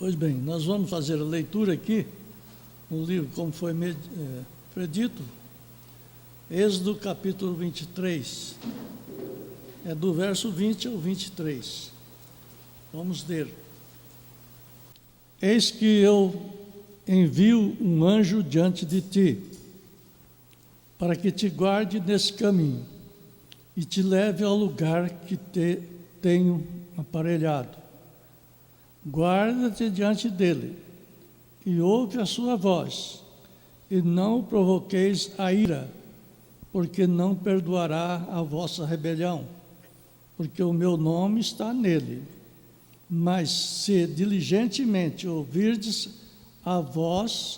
Pois bem, nós vamos fazer a leitura aqui no livro, como foi predito, Êxodo capítulo 23, é do verso 20 ao 23. Vamos ler. Eis que eu envio um anjo diante de ti, para que te guarde nesse caminho e te leve ao lugar que te tenho aparelhado. Guarda-te diante dele e ouve a sua voz, e não o provoqueis a ira, porque não perdoará a vossa rebelião, porque o meu nome está nele. Mas se diligentemente ouvirdes a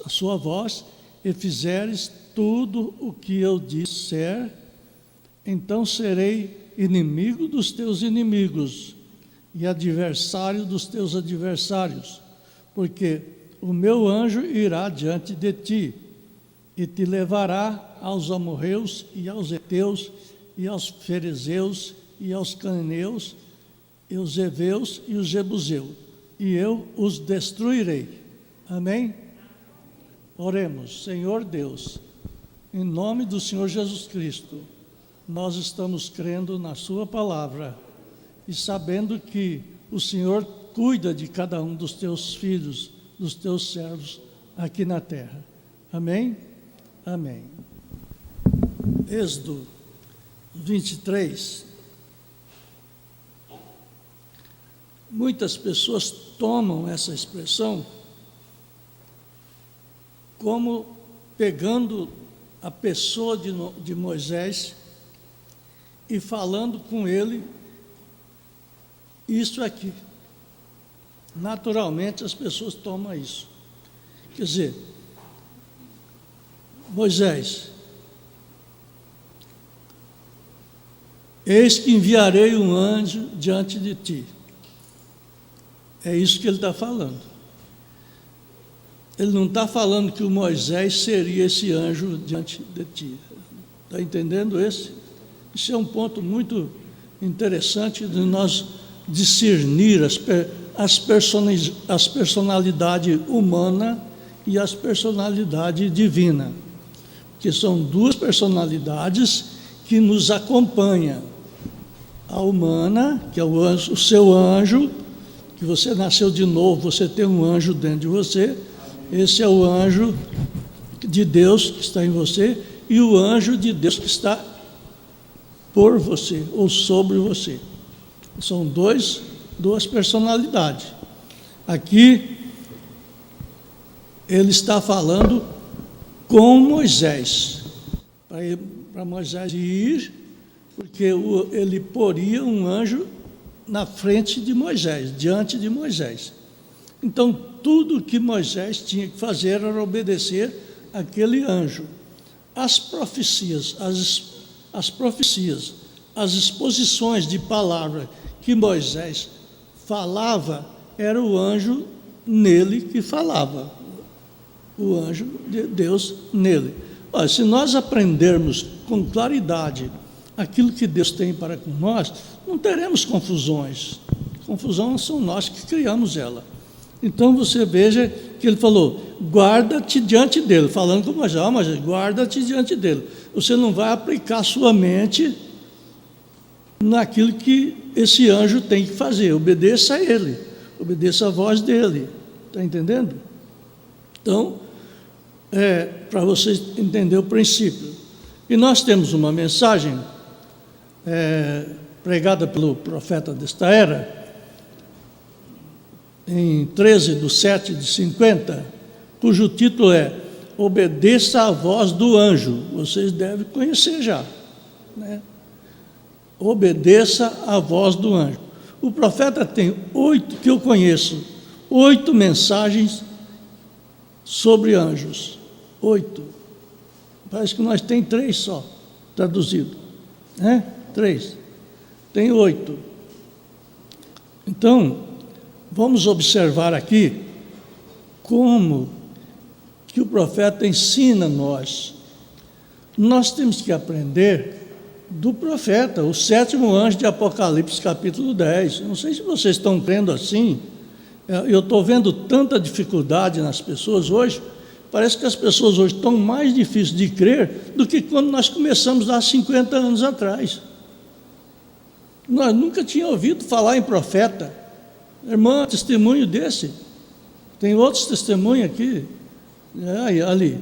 sua voz, e fizeres tudo o que eu disser, então serei inimigo dos teus inimigos e adversário dos teus adversários, porque o meu anjo irá diante de ti e te levará aos amorreus e aos heteus e aos ferezeus e aos cananeus e os heveus e os jebuseus, e eu os destruirei. Amém? Oremos. Senhor Deus, em nome do Senhor Jesus Cristo, nós estamos crendo na sua palavra e sabendo que o Senhor cuida de cada um dos teus filhos, dos teus servos aqui na terra. Amém? Amém. Êxodo 23. Muitas pessoas tomam essa expressão como pegando a pessoa de Moisés e falando com ele isso aqui. Naturalmente as pessoas tomam isso. Quer dizer, Moisés, eis que enviarei um anjo diante de ti. É isso que ele está falando. Ele não está falando que o Moisés seria esse anjo diante de ti. Está entendendo esse? Isso é um ponto muito interessante de nós discernir as personalidades humanas e as personalidades divinas, que são duas personalidades que nos acompanham. A humana, que é o seu anjo, que você nasceu de novo, você tem um anjo dentro de você, esse é o anjo de Deus que está em você, e o anjo de Deus que está por você, ou sobre você. São duas personalidades. Aqui, ele está falando com Moisés, para Moisés ir, porque ele poria um anjo na frente de Moisés, diante de Moisés. Então, tudo que Moisés tinha que fazer era obedecer aquele anjo. As profecias, as exposições de palavra que Moisés falava, era o anjo nele que falava, o anjo de Deus nele. Olha, se nós aprendermos com claridade aquilo que Deus tem para com nós, não teremos confusões. Confusão são nós que criamos ela. Então você veja que ele falou, guarda-te diante dele, falando com Moisés, mas guarda-te diante dele. Você não vai aplicar sua mente naquilo que esse anjo tem que fazer, obedeça a ele, obedeça a voz dele, está entendendo? Então, para você entender o princípio. E nós temos uma mensagem pregada pelo profeta desta era, em 13/7/50, cujo título é Obedeça à voz do anjo. Vocês devem conhecer já, né? Obedeça à voz do anjo. O profeta tem 8, que eu conheço, 8 mensagens sobre anjos. 8. Parece que nós temos 3 só, traduzido, né? 3. Tem 8. Então, vamos observar aqui como que o profeta ensina nós. Nós temos que aprender do profeta, o 7º anjo de Apocalipse, capítulo 10. Não sei se vocês estão crendo assim, Eu estou vendo tanta dificuldade nas pessoas hoje. Parece que as pessoas hoje estão mais difíceis de crer do que quando nós começamos há 50 anos atrás. Nós nunca tínhamos ouvido falar em profeta. Irmã, testemunho desse. Tem outros testemunhos aqui, ali,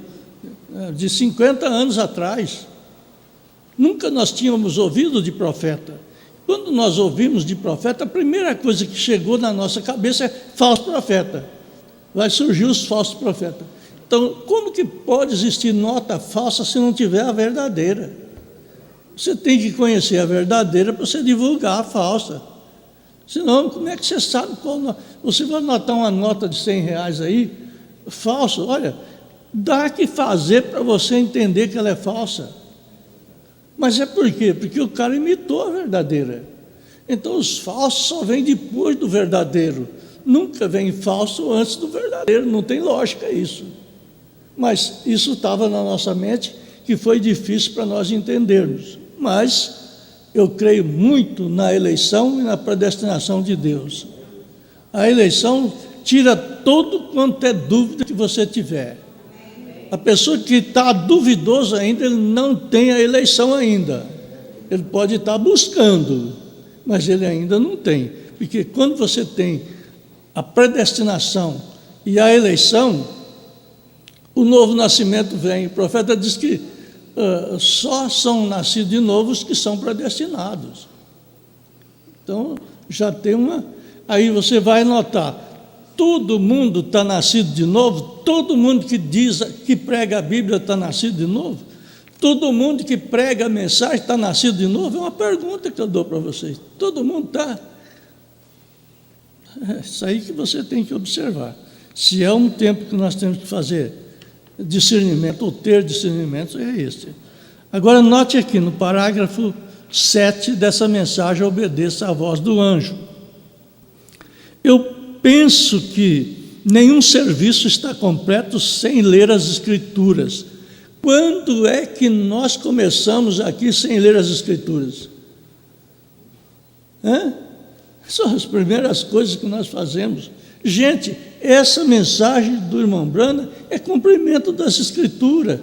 de 50 anos atrás. Nunca nós tínhamos ouvido de profeta. Quando nós ouvimos de profeta, a primeira coisa que chegou na nossa cabeça é falso profeta. Vai surgir os falsos profetas. Então, como que pode existir nota falsa se não tiver a verdadeira? Você tem que conhecer a verdadeira para você divulgar a falsa. Senão, como é que você sabe qual... Você vai anotar uma nota de R$100 aí, falso, olha, dá que fazer para você entender que ela é falsa. Mas é por quê? Porque o cara imitou a verdadeira. Então, os falsos só vêm depois do verdadeiro. Nunca vem falso antes do verdadeiro, não tem lógica isso. Mas isso estava na nossa mente, que foi difícil para nós entendermos. Mas eu creio muito na eleição e na predestinação de Deus. A eleição tira todo quanto é dúvida que você tiver. A pessoa que está duvidoso ainda, ele não tem a eleição ainda. Ele pode estar buscando, mas ele ainda não tem. Porque quando você tem a predestinação e a eleição, o novo nascimento vem. O profeta diz que só são nascidos de novo os que são predestinados. Então, já tem uma... Aí você vai notar, todo mundo está nascido de novo, todo mundo que prega a Bíblia está nascido de novo, todo mundo que prega a mensagem está nascido de novo. É uma pergunta que eu dou para vocês. Todo mundo está... É isso aí que você tem que observar. Se é um tempo que nós temos que fazer discernimento, ou ter discernimento, é este. Agora, note aqui, no parágrafo 7 dessa mensagem, obedeça à voz do anjo. Eu penso que nenhum serviço está completo sem ler as Escrituras. Quando é que nós começamos aqui sem ler as Escrituras? São as primeiras coisas que nós fazemos. Gente, essa mensagem do irmão Branham é cumprimento das Escrituras.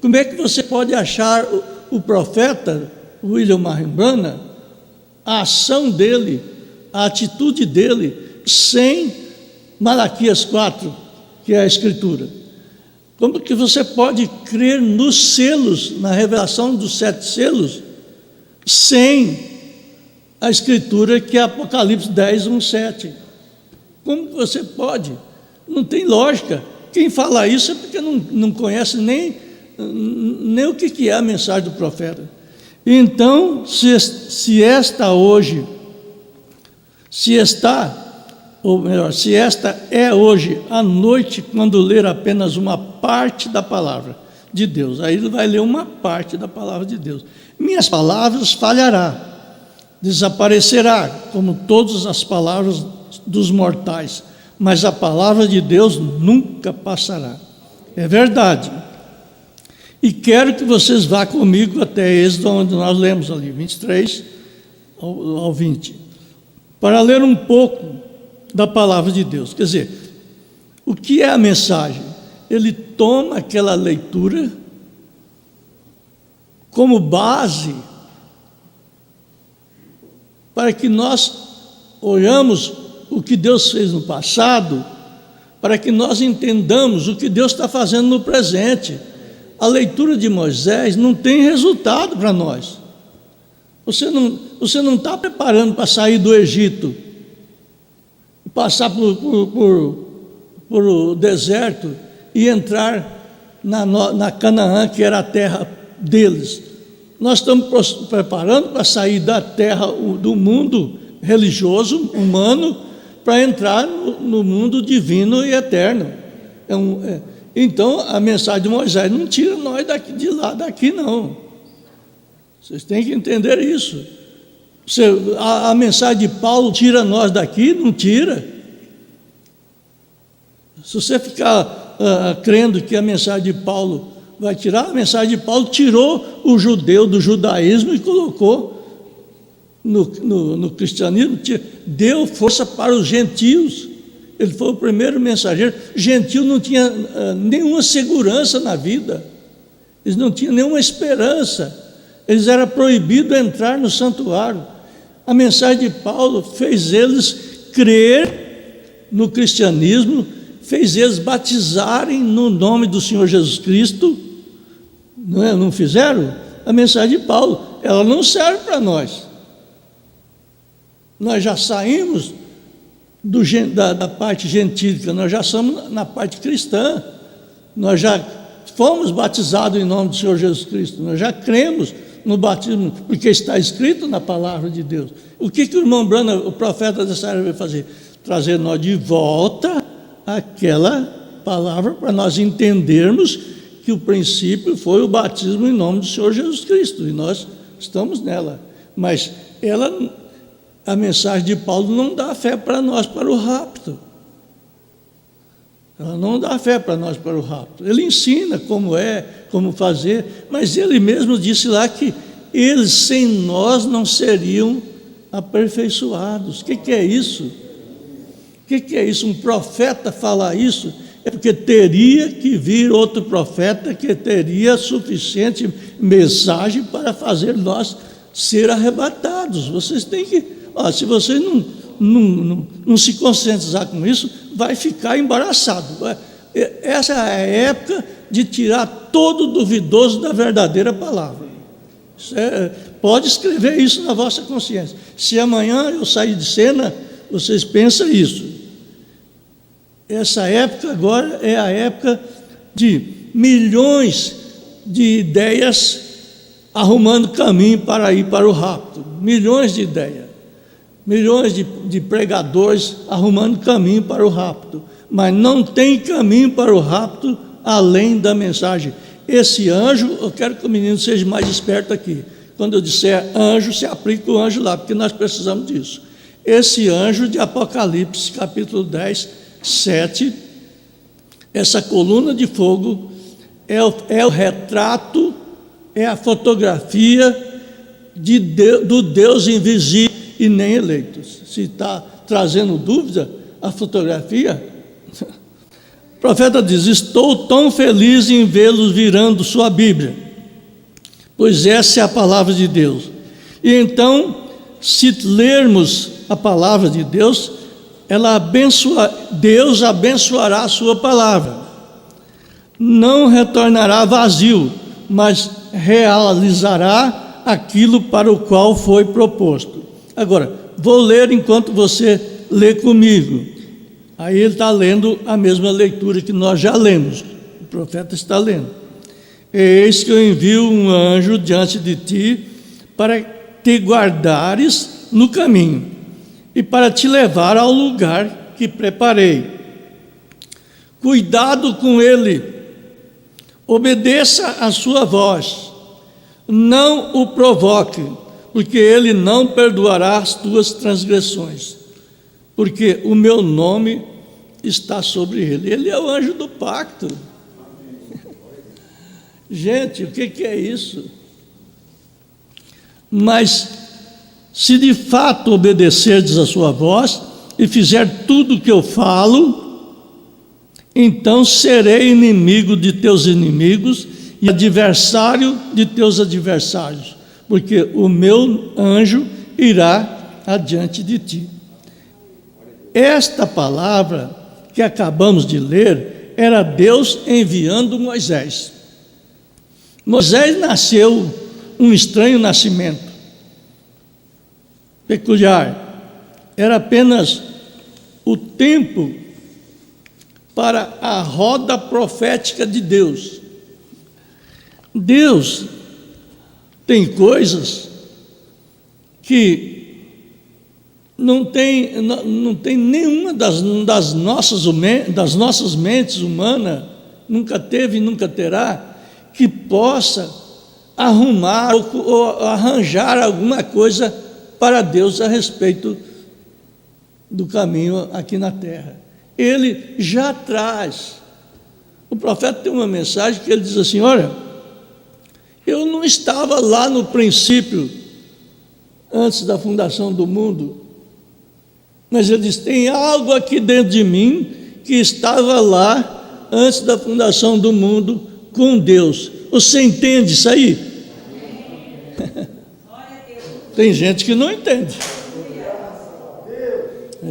Como é que você pode achar o profeta William Marion Branham, a ação dele, a atitude dele, sem Malaquias 4, que é a Escritura? Como que você pode crer nos selos, na revelação dos 7 selos, sem a Escritura, que é Apocalipse 10, 1, 7? Como que você pode? Não tem lógica. Quem fala isso é porque não conhece nem o que é a mensagem do profeta. Então, se esta é hoje à noite, quando ler apenas uma parte da palavra de Deus, aí ele vai ler uma parte da palavra de Deus. Minhas palavras falhará, desaparecerá, como todas as palavras dos mortais, mas a palavra de Deus nunca passará. É verdade. E quero que vocês vá comigo até Êxodo, onde nós lemos ali, 23 ao 20, para ler um pouco da palavra de Deus. Quer dizer, o que é a mensagem? Ele toma aquela leitura como base para que nós olhamos o que Deus fez no passado, para que nós entendamos o que Deus está fazendo no presente. A leitura de Moisés não tem resultado para nós. Você não está preparando para sair do Egito, passar por o deserto e entrar na Canaã, que era a terra deles. Nós estamos preparando para sair da terra do mundo religioso, humano, para entrar no mundo divino e eterno. Então, a mensagem de Moisés não tira nós daqui não. Vocês têm que entender isso. A mensagem de Paulo tira nós daqui? Não tira. Se você ficar crendo que a mensagem de Paulo vai tirar, a mensagem de Paulo tirou o judeu do judaísmo e colocou no cristianismo, deu força para os gentios, Ele foi o primeiro mensageiro. Gentil não tinha nenhuma segurança na vida. Eles não tinham nenhuma esperança. Eles eram proibidos de entrar no santuário. A mensagem de Paulo fez eles crer no cristianismo, fez eles batizarem no nome do Senhor Jesus Cristo. Não fizeram? A mensagem de Paulo, ela não serve para nós. Nós já saímos da parte gentílica, nós já somos na parte cristã. Nós já fomos batizados em nome do Senhor Jesus Cristo. Nós já cremos no batismo, porque está escrito na palavra de Deus. O que o irmão Branham, o profeta dessa área, vai fazer? Trazer nós de volta aquela palavra para nós entendermos que o princípio foi o batismo em nome do Senhor Jesus Cristo, e nós estamos nela. Mas a mensagem de Paulo não dá fé para nós para o rapto. Ela não dá fé para nós para o rapto. Ele ensina como fazer, mas ele mesmo disse lá que eles sem nós não seriam aperfeiçoados. O que é isso? O que é isso? Um profeta falar isso é porque teria que vir outro profeta que teria suficiente mensagem para fazer nós ser arrebatados. Vocês têm que, se vocês não se conscientizar com isso, vai ficar embaraçado. Essa é a época de tirar todo duvidoso da verdadeira palavra. Pode escrever isso na vossa consciência. Se amanhã eu sair de cena, vocês pensam isso. Essa época agora é a época de milhões de ideias arrumando caminho para ir para o rapto. Milhões de ideias. Milhões de pregadores arrumando caminho para o rapto. Mas não tem caminho para o rapto além da mensagem. Esse anjo, eu quero que o menino seja mais esperto aqui. Quando eu disser anjo, se aplica o anjo lá, porque nós precisamos disso. Esse anjo de Apocalipse, capítulo 10, 7, essa coluna de fogo é o retrato, é a fotografia do Deus invisível e nem eleitos. Se está trazendo dúvida, a fotografia, o profeta diz: estou tão feliz em vê-los virando sua Bíblia, pois essa é a palavra de Deus. E então, se lermos a palavra de Deus, Deus abençoará a sua palavra, não retornará vazio, mas realizará aquilo para o qual foi proposto. Agora, vou ler enquanto você lê comigo. Aí ele está lendo a mesma leitura que nós já lemos. O profeta está lendo. Eis que eu envio um anjo diante de ti para te guardares no caminho e para te levar ao lugar que preparei. Cuidado com ele, obedeça a sua voz, não o provoque, porque ele não perdoará as tuas transgressões, porque o meu nome está sobre ele. Ele é o anjo do pacto. Gente, o que é isso? Mas se de fato obedecerdes a sua voz e fizer tudo o que eu falo, então serei inimigo de teus inimigos e adversário de teus adversários, porque o meu anjo irá adiante de ti. Esta palavra que acabamos de ler era Deus enviando Moisés. Moisés nasceu um estranho nascimento, peculiar. Era apenas o tempo para a roda profética de Deus. Deus tem coisas que não tem nenhuma das nossas mentes humanas, nunca teve e nunca terá, que possa arrumar ou arranjar alguma coisa para Deus a respeito do caminho aqui na terra. Ele já traz. O profeta tem uma mensagem que ele diz assim: olha, eu não estava lá no princípio, antes da fundação do mundo, Mas ele diz: tem algo aqui dentro de mim que estava lá antes da fundação do mundo com Deus. Você entende isso aí? Tem gente que não entende.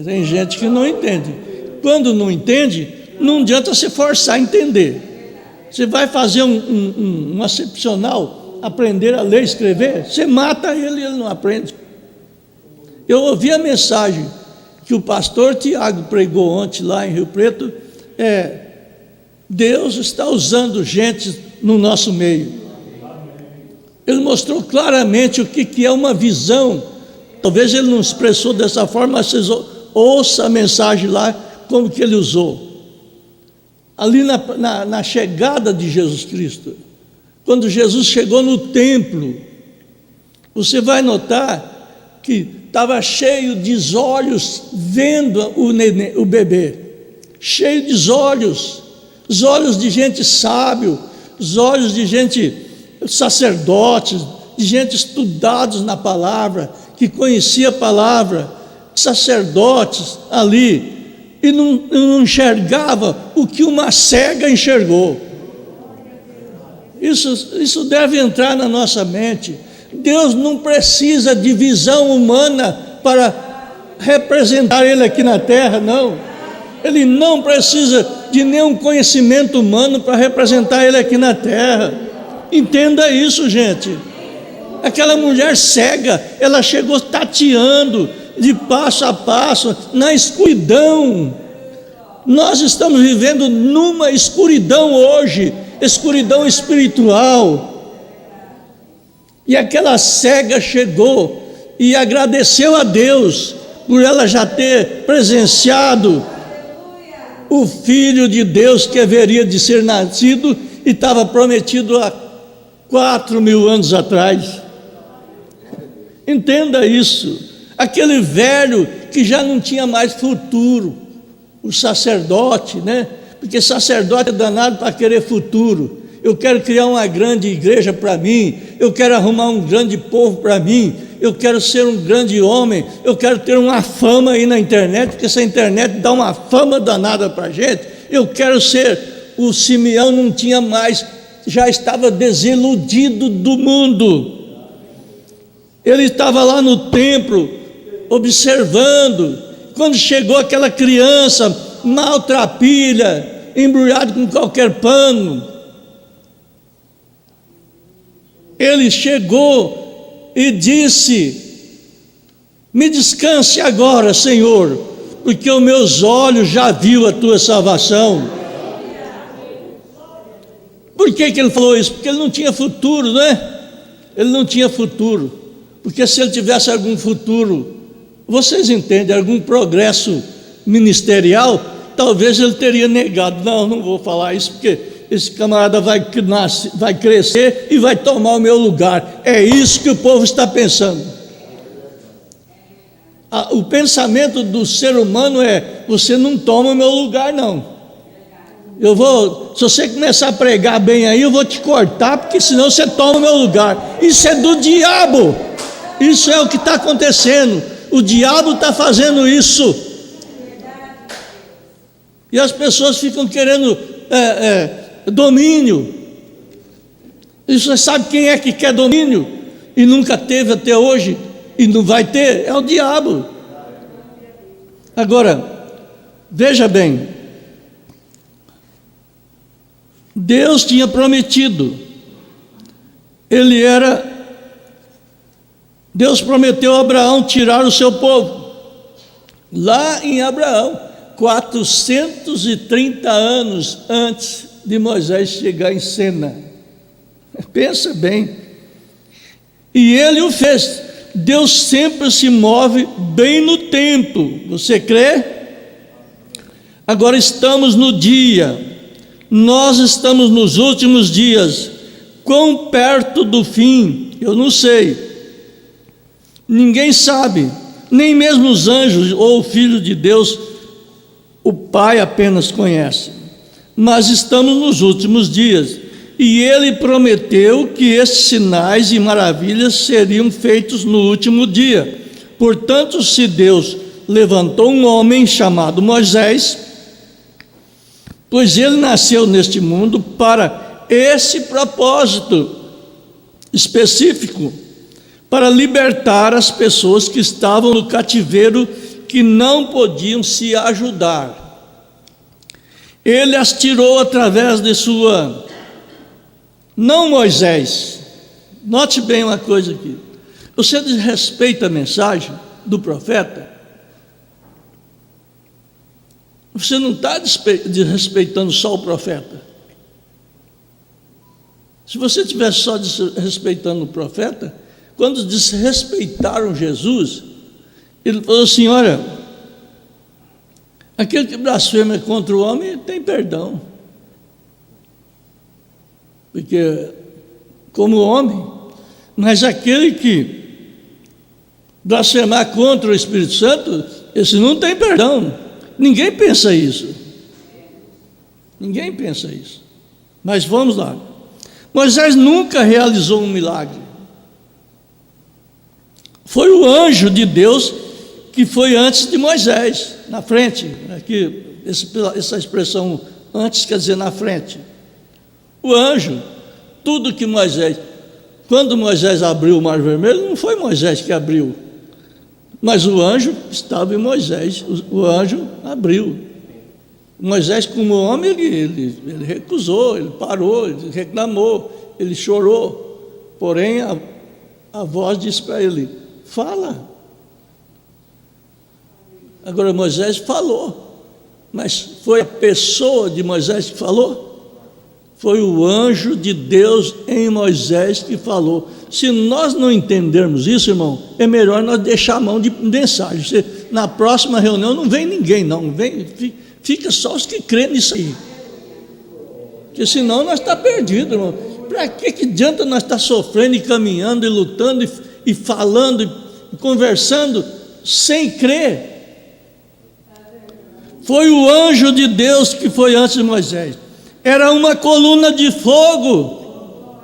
Tem gente que não entende. Quando não entende, não adianta se forçar a entender. Você vai fazer um excepcional, aprender a ler e escrever, você mata ele e ele não aprende. Eu ouvi a mensagem que o pastor Tiago pregou ontem lá em Rio Preto. Deus está usando gente no nosso meio. Ele mostrou claramente o que é uma visão. Talvez ele não expressou dessa forma, mas vocês ouçam a mensagem lá, como que ele usou. Ali na chegada de Jesus Cristo, quando Jesus chegou no templo, você vai notar que estava cheio de olhos vendo o bebê, cheio de olhos, os olhos de gente sábio, os olhos de gente sacerdotes, de gente estudados na palavra, que conhecia a palavra, sacerdotes ali, e não enxergava o que uma cega enxergou. Isso deve entrar na nossa mente. Deus não precisa de visão humana para representar Ele aqui na terra, não. Ele não precisa de nenhum conhecimento humano para representar Ele aqui na terra. Entenda isso, gente. Aquela mulher cega, ela chegou tateando de passo a passo na escuridão. Nós estamos vivendo numa escuridão hoje, escuridão espiritual. E aquela cega chegou e agradeceu a Deus por ela já ter presenciado o Filho de Deus que haveria de ser nascido e estava prometido há 4.000 anos atrás. Entenda isso. Aquele velho que já não tinha mais futuro, o sacerdote, né? Porque sacerdote é danado para querer futuro. Eu quero criar uma grande igreja para mim, eu quero arrumar um grande povo para mim, eu quero ser um grande homem, eu quero ter uma fama aí na internet, porque essa internet dá uma fama danada para a gente. Eu quero ser. O Simeão não tinha mais, já estava desiludido do mundo. Ele estava lá no templo, observando. Quando chegou aquela criança maltrapilha, embrulhada com qualquer pano, ele chegou e disse: me descanse agora, Senhor, porque os meus olhos já viu a tua salvação. Por que ele falou isso? Porque ele não tinha futuro, né? Ele não tinha futuro. Porque se ele tivesse algum futuro, vocês entendem, algum progresso ministerial, talvez ele teria negado. Não vou falar isso, porque esse camarada vai crescer e vai tomar o meu lugar. É isso que o povo está pensando. O pensamento do ser humano é: você não toma o meu lugar, não. Se você começar a pregar bem aí, eu vou te cortar, porque senão você toma o meu lugar. Isso é do diabo. Isso é o que está acontecendo. O diabo está fazendo isso. E as pessoas ficam querendo domínio. E você sabe quem é que quer domínio e nunca teve até hoje e não vai ter? É o diabo. Agora, veja bem, Deus tinha prometido, Deus prometeu a Abraão tirar o seu povo. Lá em Abraão, 430 anos antes de Moisés chegar em cena. Pensa bem. E ele o fez. Deus sempre se move bem no tempo. Você crê? Agora estamos no dia. Nós estamos nos últimos dias. Quão perto do fim? Eu não sei. Ninguém sabe. Nem mesmo os anjos ou o Filho de Deus, o Pai apenas conhece. Mas estamos nos últimos dias. E Ele prometeu que esses sinais e maravilhas seriam feitos no último dia. Portanto, se Deus levantou um homem chamado Moisés, pois ele nasceu neste mundo para esse propósito específico, para libertar as pessoas que estavam no cativeiro, que não podiam se ajudar. Ele as tirou através de sua... Não Moisés, note bem uma coisa aqui. Você desrespeita a mensagem do profeta? Você não está desrespeitando só o profeta. Se você estivesse só desrespeitando o profeta, quando desrespeitaram Jesus, ele falou assim: olha, aquele que blasfema contra o homem tem perdão, porque como homem, mas aquele que blasfemar contra o Espírito Santo, esse não tem perdão. Ninguém pensa isso. Ninguém pensa isso. Mas vamos lá. Moisés nunca realizou um milagre. Foi o anjo de Deus que foi antes de Moisés, na frente. Aqui, essa expressão antes quer dizer na frente. O anjo, tudo que Moisés... Quando Moisés abriu o Mar Vermelho, não foi Moisés que abriu, mas o anjo estava em Moisés, o anjo abriu. Moisés, como homem, ele recusou, ele parou, ele reclamou, ele chorou. Porém, a voz disse para ele: fala. Agora, Moisés falou, mas foi a pessoa de Moisés que falou? Foi o anjo de Deus em Moisés que falou. Se nós não entendermos isso, irmão, é melhor nós deixar a mão de mensagem. Você, na próxima reunião não vem ninguém, não. Fica só os que creem nisso aí. Porque senão nós estamos perdidos, irmão. Para que adianta nós estar sofrendo e caminhando e lutando e falando e conversando sem crer? Foi o anjo de Deus que foi antes de Moisés. Era uma coluna de fogo.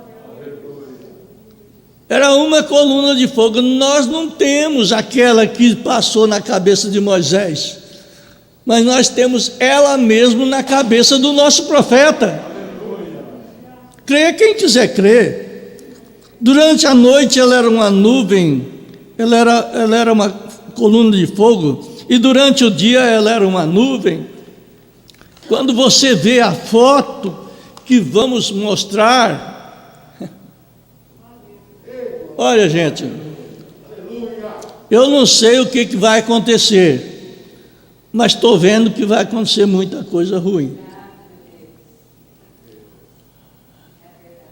Era uma coluna de fogo. Nós não temos aquela que passou na cabeça de Moisés, mas nós temos ela mesmo na cabeça do nosso profeta. Crê quem quiser crer. Durante a noite ela era uma nuvem, ela era uma coluna de fogo, e durante o dia ela era uma nuvem. Quando você vê a foto que vamos mostrar, olha, gente, eu não sei o que vai acontecer, mas estou vendo que vai acontecer muita coisa ruim.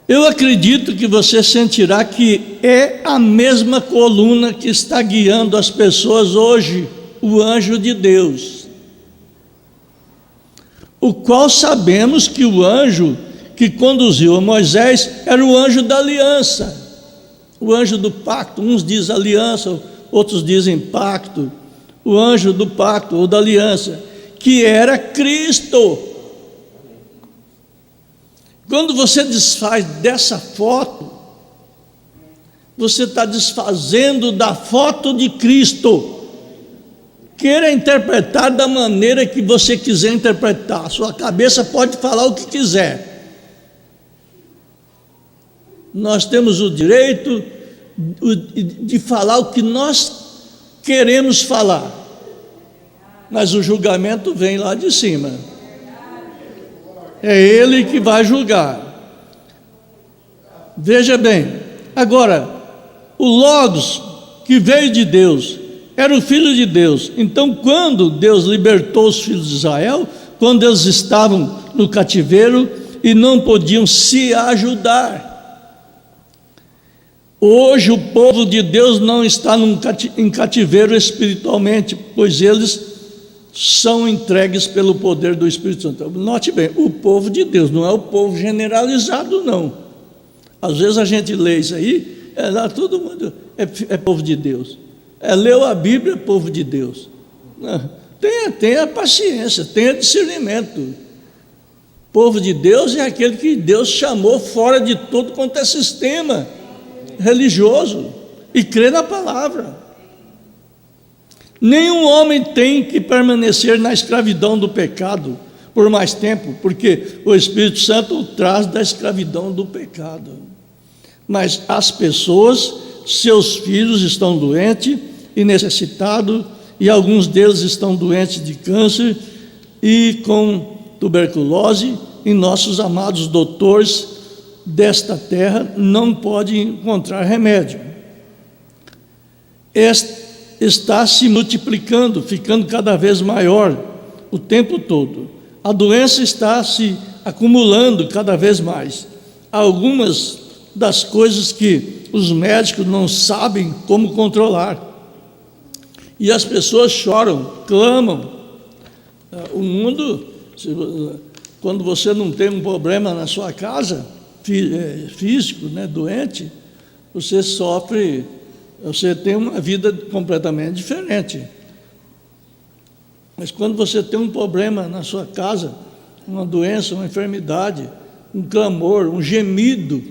Eu acredito que você sentirá que é a mesma coluna que está guiando as pessoas hoje, o anjo de Deus, o qual sabemos que o anjo que conduziu a Moisés era o anjo da aliança, o anjo do pacto. Uns dizem aliança, outros dizem pacto. O anjo do pacto ou da aliança, que era Cristo. Quando você desfaz dessa foto, você está desfazendo da foto de Cristo. Queira interpretar da maneira que você quiser interpretar. A sua cabeça pode falar o que quiser. Nós temos o direito de falar o que nós queremos falar, mas o julgamento vem lá de cima. É Ele que vai julgar. Veja bem, agora, o Logos que veio de Deus era o Filho de Deus. Então, quando Deus libertou os filhos de Israel, quando eles estavam no cativeiro e não podiam se ajudar. Hoje o povo de Deus não está em cativeiro espiritualmente, pois eles são entregues pelo poder do Espírito Santo. Note bem, o povo de Deus, não é o povo generalizado, não. Às vezes a gente lê isso aí, lá todo mundo é povo de Deus. Leu a Bíblia, povo de Deus. Tenha paciência, tenha discernimento. Povo de Deus é aquele que Deus chamou fora de todo quanto é sistema religioso e crê na palavra. Nenhum homem tem que permanecer na escravidão do pecado por mais tempo, porque o Espírito Santo o traz da escravidão do pecado. Mas as pessoas, seus filhos estão doentes e necessitados, e alguns deles estão doentes de câncer e com tuberculose, e nossos amados doutores desta terra não podem encontrar remédio. Está se multiplicando, ficando cada vez maior o tempo todo. A doença está se acumulando cada vez mais. Algumas das coisas que os médicos não sabem como controlar. E as pessoas choram, clamam. O mundo, quando você não tem um problema na sua casa, físico, né, doente, você sofre, você tem uma vida completamente diferente. Mas quando você tem um problema na sua casa, uma doença, uma enfermidade, um clamor, um gemido,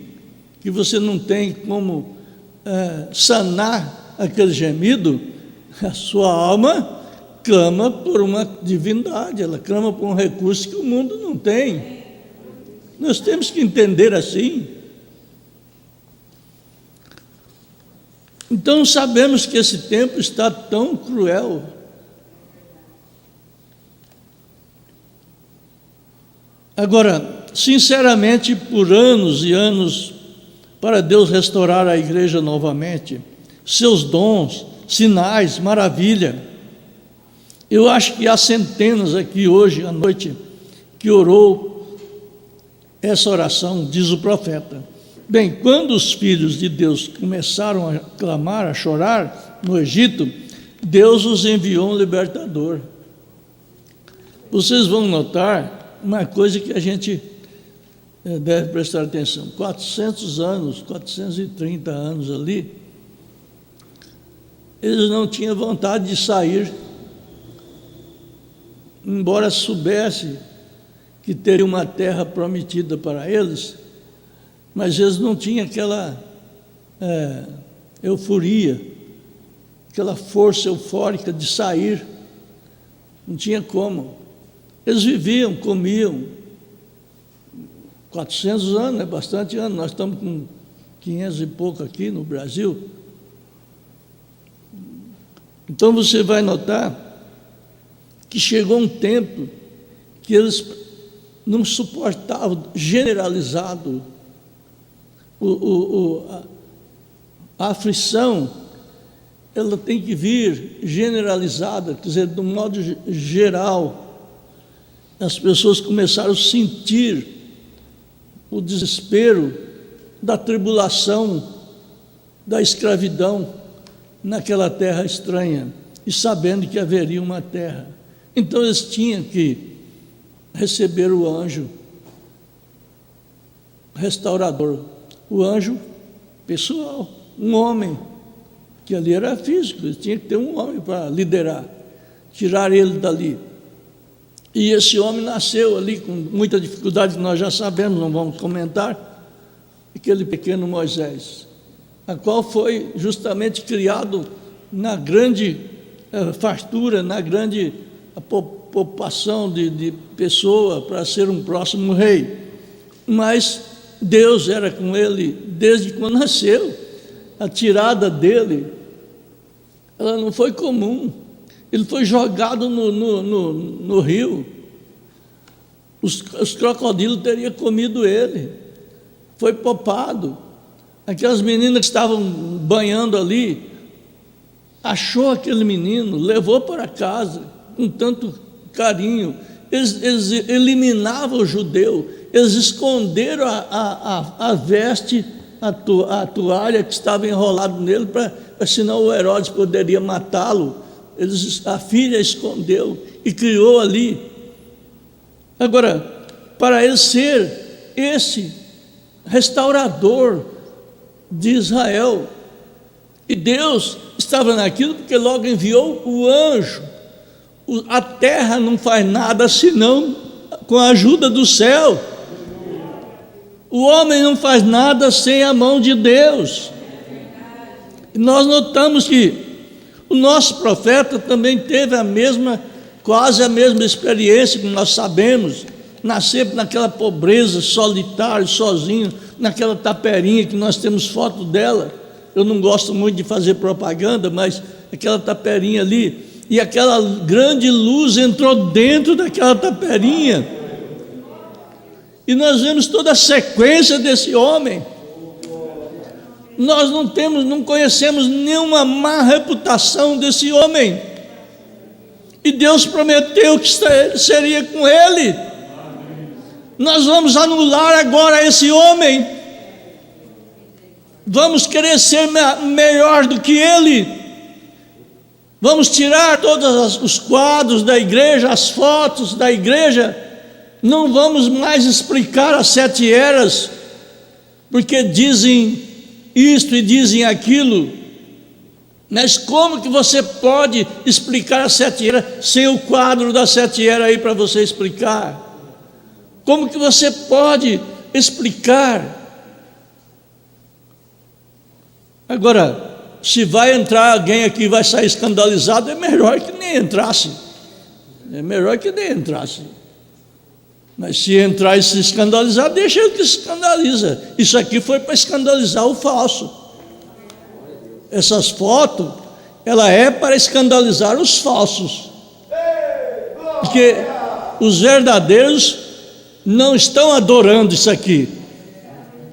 que você não tem como sanar aquele gemido, a sua alma clama por uma divindade, ela clama por um recurso que o mundo não tem. Nós temos que entender assim. Então sabemos que esse tempo está tão cruel. Agora, sinceramente, por anos e anos, para Deus restaurar a igreja novamente, seus dons, sinais, maravilha. Eu acho que há centenas aqui hoje à noite que orou essa oração, diz o profeta. Bem, quando os filhos de Deus começaram a clamar, a chorar no Egito, Deus os enviou um libertador. Vocês vão notar uma coisa que a gente deve prestar atenção. 400 anos, 430 anos ali, eles não tinham vontade de sair, embora soubesse que teria uma terra prometida para eles, mas eles não tinham aquela euforia, aquela força eufórica de sair, não tinha como. Eles viviam, comiam, 400 anos, é bastante anos, nós estamos com 500 e pouco aqui no Brasil. Então você vai notar que chegou um tempo que eles não suportavam, generalizado, a aflição, ela tem que vir generalizada, quer dizer, de um modo geral. As pessoas começaram a sentir o desespero da tribulação, da escravidão naquela terra estranha, e sabendo que haveria uma terra. Então eles tinham que receber o anjo restaurador, o anjo pessoal, um homem, que ali era físico, eles tinham que ter um homem para liderar, tirar ele dali. E esse homem nasceu ali com muita dificuldade, que nós já sabemos, não vamos comentar, aquele pequeno Moisés, a qual foi justamente criado na grande fartura, na grande população de pessoa para ser um próximo rei. Mas Deus era com ele desde quando nasceu. A tirada dele, ela não foi comum. Ele foi jogado no rio. Os crocodilos teriam comido ele. Foi popado. Aquelas meninas que estavam banhando ali, achou aquele menino, levou para casa com tanto carinho. Eles eliminavam o judeu, eles esconderam a veste, a toalha que estava enrolada nele, senão o Herodes poderia matá-lo. A filha escondeu e criou ali. Agora, para ele ser esse restaurador de Israel, e Deus estava naquilo porque logo enviou o anjo. A terra não faz nada senão com a ajuda do céu. O homem não faz nada sem a mão de Deus. E nós notamos que O nosso profeta também teve quase a mesma experiência que nós sabemos, nascer naquela pobreza, solitário, sozinho, naquela taperinha que nós temos foto dela. Eu não gosto muito de fazer propaganda, mas aquela taperinha ali, e aquela grande luz entrou dentro daquela taperinha, e nós vemos toda a sequência desse homem. Nós não conhecemos nenhuma má reputação desse homem, e Deus prometeu que seria com ele. Nós vamos anular agora esse homem, vamos querer ser melhor do que ele, vamos tirar todos os quadros da igreja, as fotos da igreja, não vamos mais explicar as 7 eras, porque dizem isto e dizem aquilo. Mas como que você pode explicar as 7 eras sem o quadro das 7 eras aí para você explicar? Como que você pode explicar? Agora, se vai entrar alguém aqui e vai sair escandalizado, é melhor que nem entrasse. É melhor que nem entrasse. Mas se entrar e se escandalizar, deixa ele que se escandaliza. Isso aqui foi para escandalizar o falso. Essas fotos, ela é para escandalizar os falsos. Porque os verdadeiros não estão adorando isso aqui,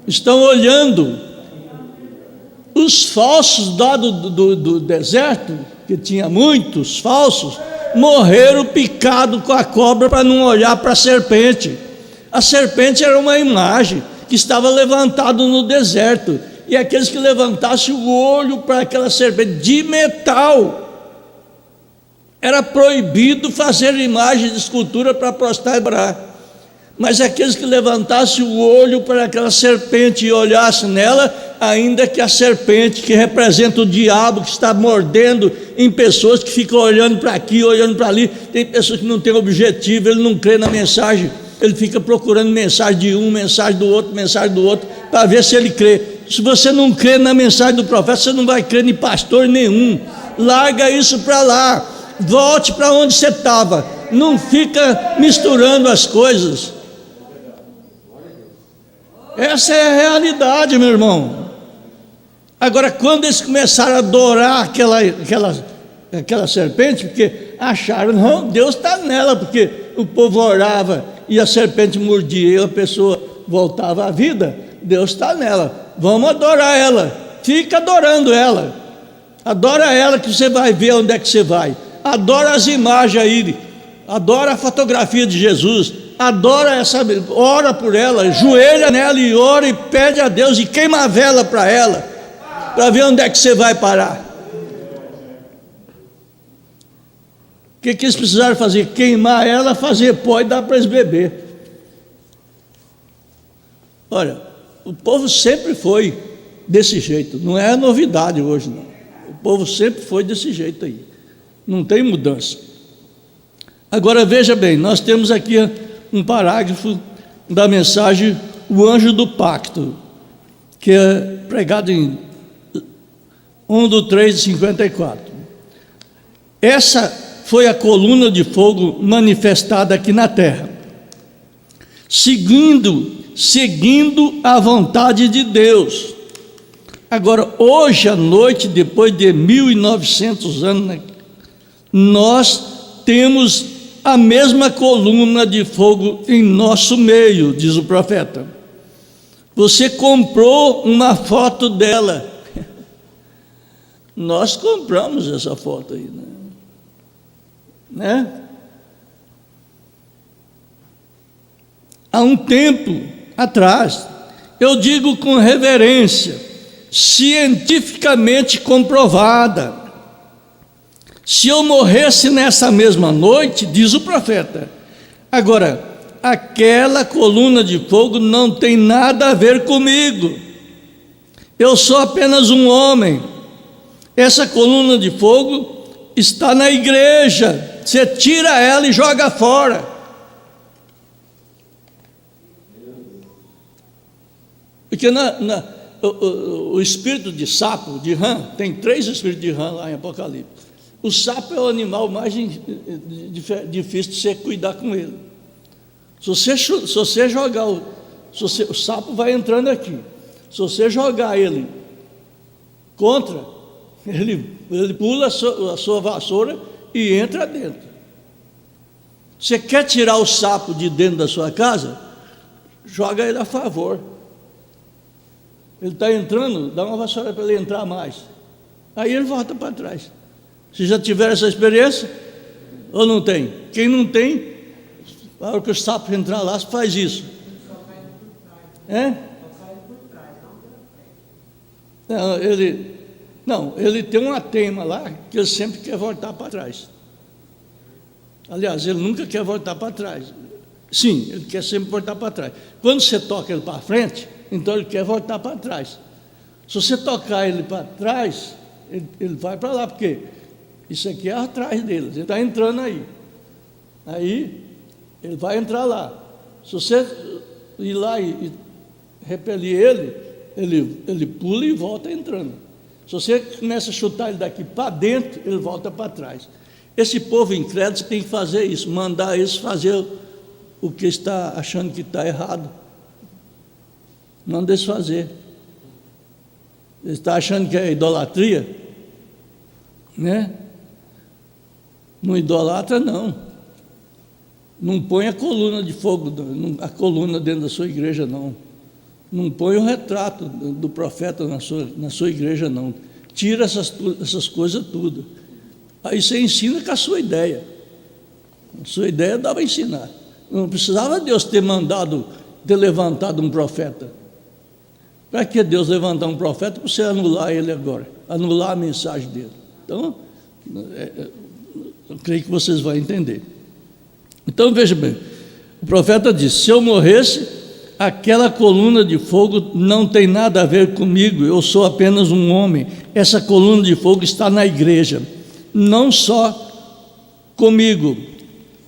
estão olhando. Os falsos lá do deserto, que tinha muitos falsos, morreram picados com a cobra para não olhar para a serpente. A serpente era uma imagem que estava levantada no deserto, e aqueles que levantassem o olho para aquela serpente de metal, era proibido fazer imagem de escultura para prostrar e adorar. Mas aqueles que levantassem o olho para aquela serpente e olhassem nela, ainda que a serpente, que representa o diabo, que está mordendo em pessoas que ficam olhando para aqui, olhando para ali. Tem pessoas que não têm objetivo, ele não crê na mensagem, ele fica procurando mensagem de um, mensagem do outro, para ver se ele crê. Se você não crê na mensagem do profeta, você não vai crer em pastor nenhum. Larga isso para lá, volte para onde você estava, não fica misturando as coisas. Essa é a realidade, meu irmão. Agora, quando eles começaram a adorar aquela serpente, porque acharam, não, Deus está nela, porque o povo orava e a serpente mordia e a pessoa voltava à vida, Deus está nela, vamos adorar ela, fica adorando ela, adora ela que você vai ver onde é que você vai, adora as imagens aí, adora a fotografia de Jesus, adora ora por ela, joelha nela e ora e pede a Deus e queima a vela para ela, para ver onde é que você vai parar. O que eles precisaram fazer? Queimar ela, fazer pó e dar para eles beber. Olha, o povo sempre foi desse jeito, não é novidade hoje não, o povo sempre foi desse jeito aí, não tem mudança. Agora veja bem, nós temos aqui um parágrafo da mensagem O Anjo do Pacto, que é pregado em 1/3/54. Essa foi a coluna de fogo manifestada aqui na terra, seguindo a vontade de Deus. Agora, hoje à noite, depois de 1900 anos, nós temos a mesma coluna de fogo em nosso meio, diz o profeta. Você comprou uma foto dela. Nós compramos essa foto aí, né? Há um tempo atrás, eu digo com reverência, cientificamente comprovada, se eu morresse nessa mesma noite, diz o profeta. Agora, aquela coluna de fogo não tem nada a ver comigo, eu sou apenas um homem. Essa coluna de fogo está na igreja, você tira ela e joga fora. Porque o espírito de sapo, de rã, tem 3 espíritos de rã lá em Apocalipse. O sapo é o animal mais difícil de você cuidar com ele. Se você jogar, o sapo vai entrando aqui. Se você jogar ele contra, ele pula a sua vassoura e entra dentro. Você quer tirar o sapo de dentro da sua casa? Joga ele a favor. Ele está entrando, dá uma vassoura para ele entrar mais. Aí ele volta para trás. Você já tiveram essa experiência? Ou não tem? Quem não tem, na hora que o sapo entrar lá, faz isso. É? Ele tem uma tema lá que ele sempre quer voltar para trás. Aliás, ele nunca quer voltar para trás. Sim, ele quer sempre voltar para trás. Quando você toca ele para frente, então ele quer voltar para trás. Se você tocar ele para trás, ele vai para lá, porque isso aqui é atrás dele, ele está entrando aí. Aí ele vai entrar lá. Se você ir lá e repelir ele pula e volta entrando. Se você começa a chutar ele daqui para dentro, ele volta para trás. Esse povo incrédulo tem que fazer isso, mandar eles fazer o que está achando que está errado. Manda eles fazer. Ele está achando que é idolatria, né? Não idolatra, não. Não põe a coluna de fogo, a coluna dentro da sua igreja, não. Não põe o retrato do profeta na sua igreja, não. Tira essas coisas tudo. Aí você ensina com a sua ideia. A sua ideia dá para ensinar. Não precisava Deus ter levantado um profeta. Para que Deus levantar um profeta para você anular ele agora? Anular a mensagem dele. Então, eu creio que vocês vão entender. Então, veja bem, o profeta disse: se eu morresse, aquela coluna de fogo não tem nada a ver comigo, eu sou apenas um homem. Essa coluna de fogo está na igreja, não só comigo,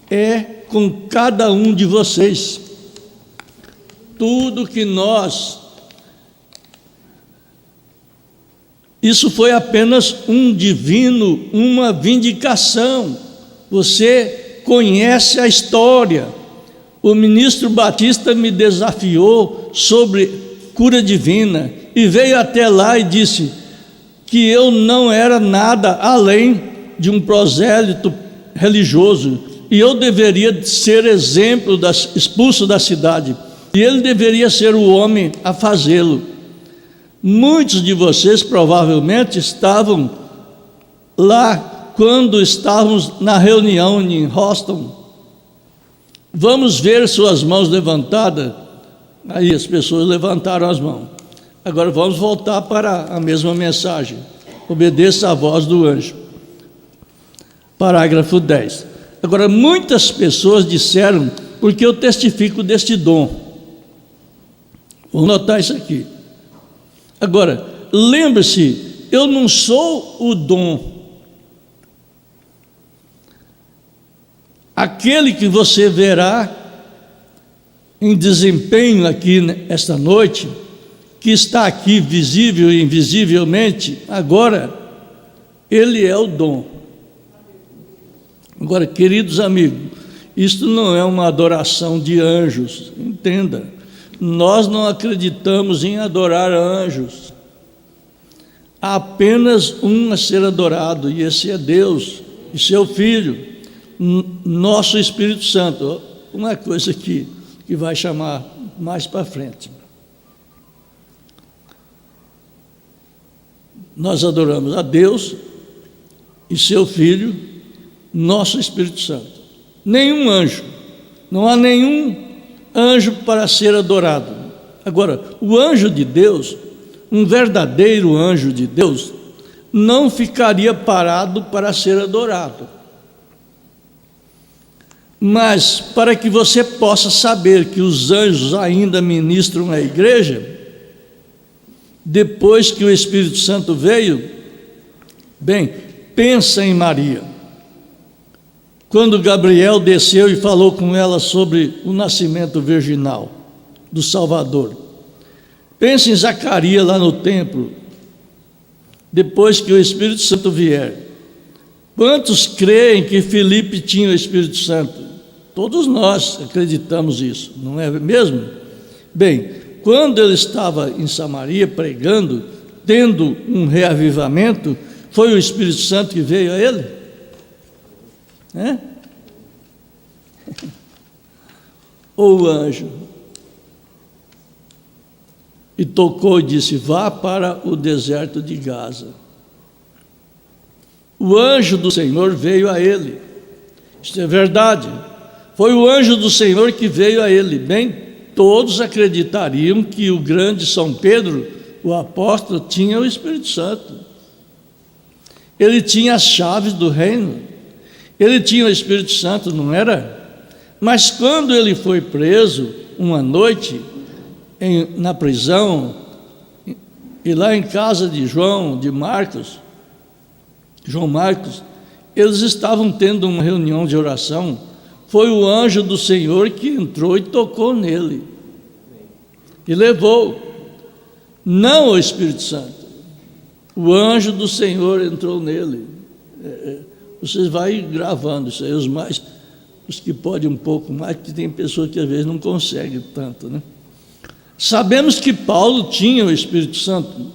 é com cada um de vocês. Tudo que isso foi apenas uma vindicação. Você conhece a história. O ministro Batista me desafiou sobre cura divina e veio até lá e disse que eu não era nada além de um prosélito religioso e eu deveria ser exemplo, expulso da cidade, e ele deveria ser o homem a fazê-lo. Muitos de vocês provavelmente estavam lá quando estávamos na reunião em Houston. Vamos ver suas mãos levantadas. Aí as pessoas levantaram as mãos. Agora vamos voltar para a mesma mensagem. Obedeça à voz do anjo. Parágrafo 10. Agora, muitas pessoas disseram: porque eu testifico deste dom. Vou notar isso aqui. Agora, lembre-se, eu não sou o dom. Aquele que você verá em desempenho aqui esta noite, que está aqui visível e invisivelmente, agora, ele é o dom. Agora, queridos amigos, isto não é uma adoração de anjos, entenda. Nós não acreditamos em adorar anjos. Há apenas um a ser adorado, e esse é Deus e seu Filho, nosso Espírito Santo. Uma coisa que vai chamar mais para frente. Nós adoramos a Deus e seu Filho, nosso Espírito Santo. Nenhum anjo, não há nenhum anjo para ser adorado. Agora, o anjo de Deus, um verdadeiro anjo de Deus, não ficaria parado para ser adorado. Mas, para que você possa saber que os anjos ainda ministram na igreja, depois que o Espírito Santo veio, bem, pensa em Maria. Quando Gabriel desceu e falou com ela sobre o nascimento virginal do Salvador. Pense em Zacarias lá no templo, depois que o Espírito Santo vier. Quantos creem que Filipe tinha o Espírito Santo? Todos nós acreditamos isso, não é mesmo? Bem, quando ele estava em Samaria pregando, tendo um reavivamento, foi o Espírito Santo que veio a ele? Ou o anjo? E tocou e disse: vá para o deserto de Gaza. O anjo do Senhor veio a ele. Isto é verdade. Foi o anjo do Senhor que veio a ele. Bem, todos acreditariam que o grande São Pedro, o apóstolo, tinha o Espírito Santo. Ele tinha as chaves do reino. Ele tinha o Espírito Santo, não era? Mas quando ele foi preso uma noite na prisão, e lá em casa de João Marcos, eles estavam tendo uma reunião de oração. Foi o anjo do Senhor que entrou e tocou nele e levou, não o Espírito Santo. O anjo do Senhor entrou nele. Vocês vão gravando isso aí, os que podem um pouco mais, porque tem pessoas que às vezes não conseguem tanto, né? Sabemos que Paulo tinha o Espírito Santo.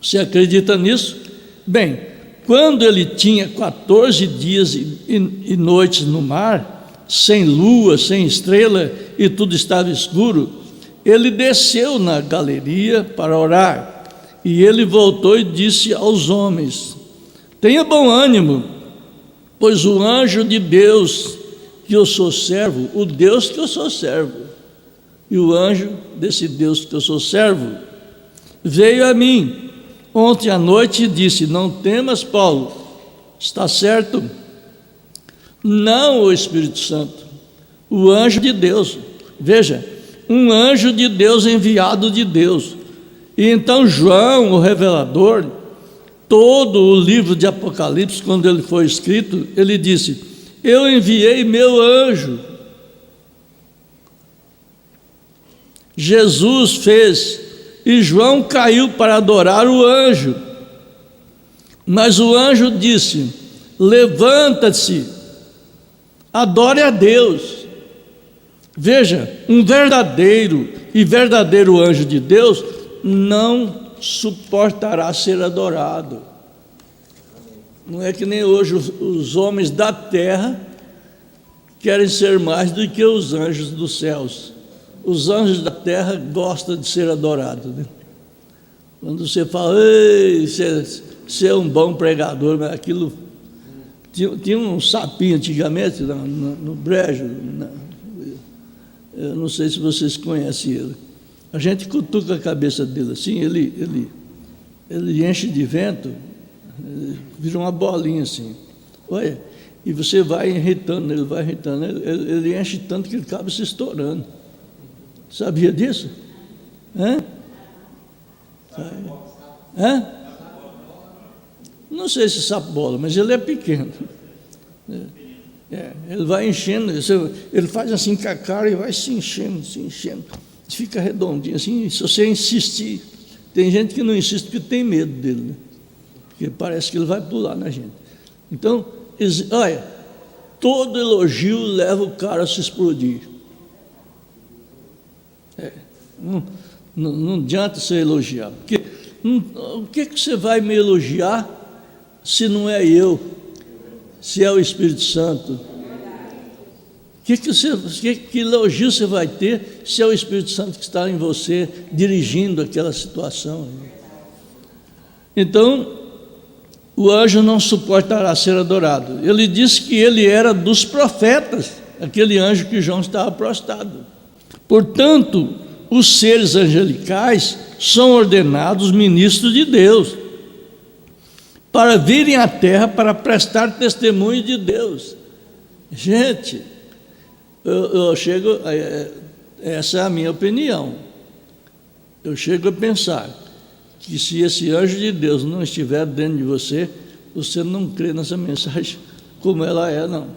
Você acredita nisso? Bem, quando ele tinha 14 dias e noites no mar, sem lua, sem estrela, e tudo estava escuro, ele desceu na galeria para orar, e ele voltou e disse aos homens: tenha bom ânimo, pois o anjo de Deus que eu sou servo, o Deus que eu sou servo, e o anjo desse Deus que eu sou servo, veio a mim ontem à noite e disse: não temas, Paulo, está certo? Não o Espírito Santo, o anjo de Deus. Veja, um anjo de Deus enviado de Deus. E então João, o revelador, todo o livro de Apocalipse, quando ele foi escrito, ele disse: eu enviei meu anjo. Jesus fez, e João caiu para adorar o anjo. Mas o anjo disse: levanta-se, adore a Deus. Veja, um verdadeiro anjo de Deus não suportará ser adorado. Não é que nem hoje os homens da terra querem ser mais do que os anjos dos céus. Os anjos da terra gostam de ser adorados, né? Quando você fala: ei, você é um bom pregador, mas aquilo... Tinha um sapinho antigamente no brejo, eu não sei se vocês conhecem ele. A gente cutuca a cabeça dele assim, ele enche de vento, vira uma bolinha assim. Olha, e você vai irritando, ele enche tanto que ele acaba se estourando. Sabia disso? Não sei se sapo bola, mas ele é pequeno. Ele vai enchendo, ele faz assim com a cara e vai se enchendo, fica redondinho assim. Se você insistir, tem gente que não insiste porque tem medo dele, né? Porque parece que ele vai pular na gente. Então, olha, todo elogio leva o cara a se explodir. Não adianta você elogiar, porque o que você vai me elogiar se não é eu, se é o Espírito Santo? Que elogio você vai ter se é o Espírito Santo que está em você, dirigindo aquela situação? Então, o anjo não suportará ser adorado. Ele disse que ele era dos profetas, aquele anjo que João estava prostrado. Portanto, os seres angelicais são ordenados ministros de Deus, para virem à terra para prestar testemunho de Deus. Gente, eu chego, essa é a minha opinião, eu chego a pensar que se esse anjo de Deus não estiver dentro de você, você não crê nessa mensagem como ela é, não.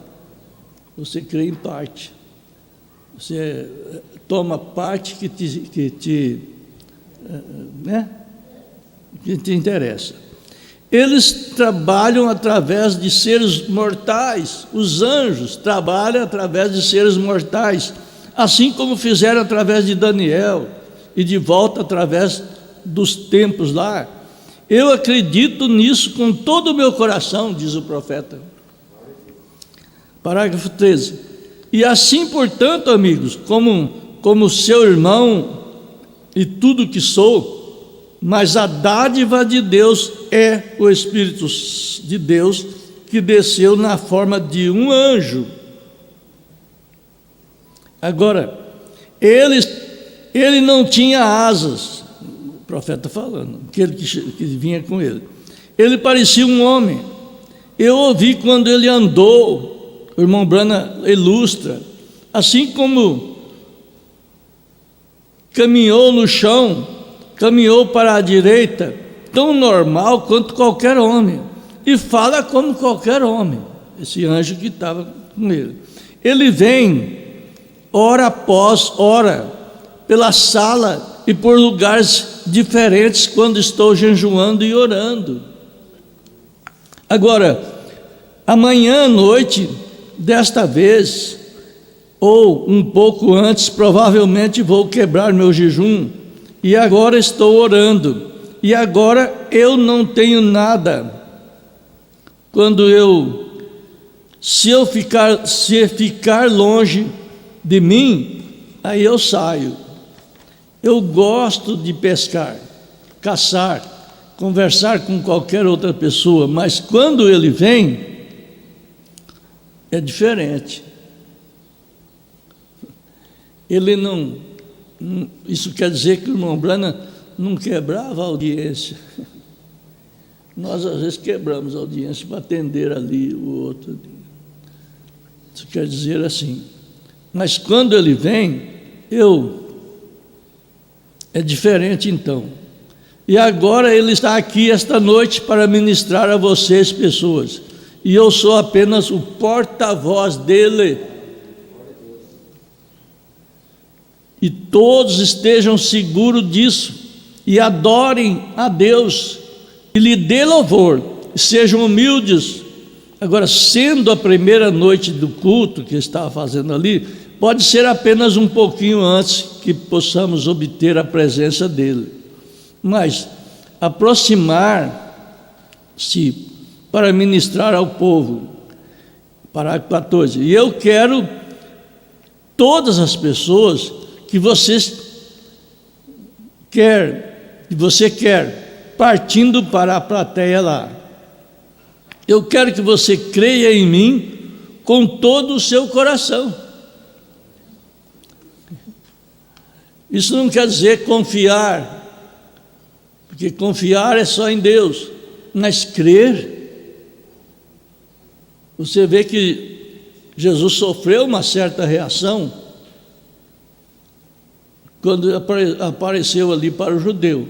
Você crê em parte. Você toma parte que te interessa. Eles trabalham através de seres mortais, os anjos trabalham através de seres mortais, assim como fizeram através de Daniel e de volta através dos tempos lá. Eu acredito nisso com todo o meu coração, diz o profeta. Parágrafo 13. E assim, portanto, amigos, como seu irmão e tudo que sou, mas a dádiva de Deus é o Espírito de Deus que desceu na forma de um anjo. Agora, ele não tinha asas, o profeta falando, aquele que vinha com ele. Ele parecia um homem. Eu ouvi quando ele andou, o irmão Branham ilustra, assim como caminhou no chão, caminhou para a direita, tão normal quanto qualquer homem, e fala como qualquer homem, esse anjo que estava com ele. Ele vem, hora após hora, pela sala e por lugares diferentes quando estou jejuando e orando. Agora, amanhã à noite, desta vez, ou um pouco antes, provavelmente vou quebrar meu jejum, e agora estou orando, e agora eu não tenho nada. Se ficar longe de mim, aí eu saio. Eu gosto de pescar, caçar, conversar com qualquer outra pessoa, mas quando ele vem, é diferente. Ele não, isso quer dizer que o irmão Branham não quebrava a audiência. Nós às vezes quebramos a audiência para atender ali o outro. Isso quer dizer assim. Mas quando ele vem, é diferente então. E agora ele está aqui esta noite para ministrar a vocês, pessoas. E eu sou apenas o porta-voz dele. E todos estejam seguros disso e adorem a Deus e lhe dê louvor, sejam humildes. Agora, sendo a primeira noite do culto que estava fazendo ali, pode ser apenas um pouquinho antes que possamos obter a presença dele, mas aproximar-se para ministrar ao povo. Parágrafo 14. E eu quero todas as pessoas que você quer, partindo para a plateia lá. Eu quero que você creia em mim com todo o seu coração. Isso não quer dizer confiar, porque confiar é só em Deus, mas crer. Você vê que Jesus sofreu uma certa reação quando apareceu ali para o judeu.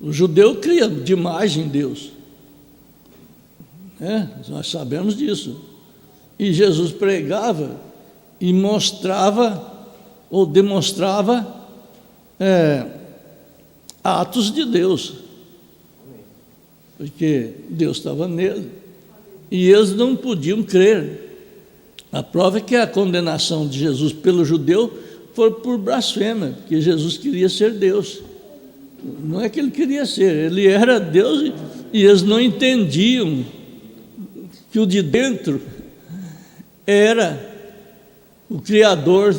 O judeu cria demais em Deus, nós sabemos disso. E Jesus pregava e mostrava ou demonstrava atos de Deus, porque Deus estava nele e eles não podiam crer. A prova é que a condenação de Jesus pelo judeu foi por blasfêmia, porque Jesus queria ser Deus. Não é que ele queria ser, ele era Deus e eles não entendiam que o de dentro era o Criador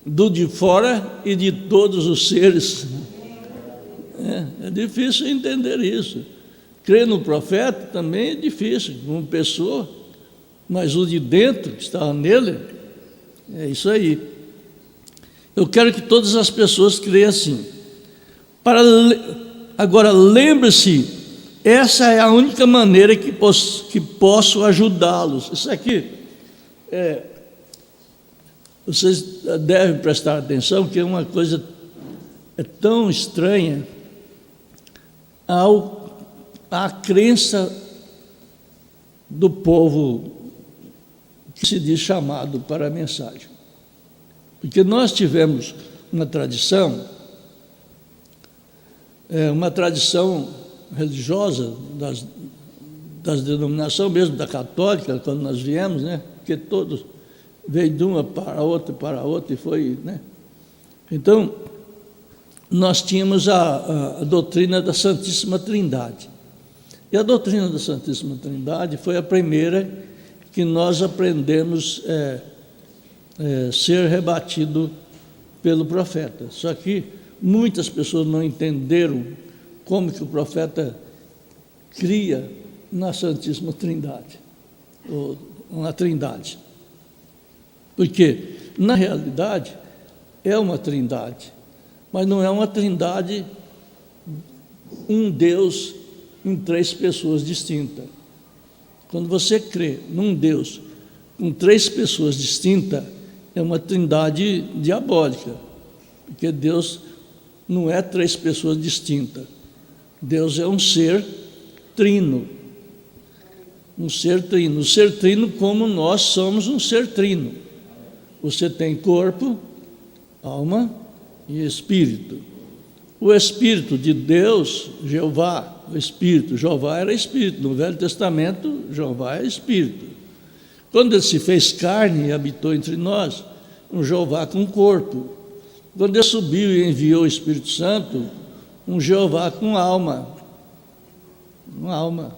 do de fora e de todos os seres. É difícil entender isso. Crer no profeta também é difícil, como pessoa, mas o de dentro que estava nele, é isso aí. Eu quero que todas as pessoas creiam assim. Agora, lembre-se, essa é a única maneira que posso ajudá-los. Isso aqui, vocês devem prestar atenção, que é uma coisa tão estranha à crença do povo que se diz chamado para a mensagem. Porque nós tivemos uma tradição religiosas, das denominações, mesmo da católica, quando nós viemos, né? Porque todos veio de uma para a outra, e foi, né? Então, nós tínhamos a doutrina da Santíssima Trindade. E a doutrina da Santíssima Trindade foi a primeira que nós aprendemos ser rebatido pelo profeta. Só que muitas pessoas não entenderam como que o profeta cria na Santíssima Trindade, ou na Trindade. Porque, na realidade, é uma trindade, mas não é uma trindade, um Deus em três pessoas distintas. Quando você crê num Deus com três pessoas distintas, é uma trindade diabólica, porque Deus não é três pessoas distintas. Deus é um ser trino. Um ser trino. Um ser trino como nós somos um ser trino. Você tem corpo, alma e espírito. O Espírito de Deus, Jeová, o Espírito, Jeová era Espírito. No Velho Testamento, Jeová é Espírito. Quando ele se fez carne e habitou entre nós, um Jeová com corpo. Quando ele subiu e enviou o Espírito Santo, um Jeová com alma. Uma alma.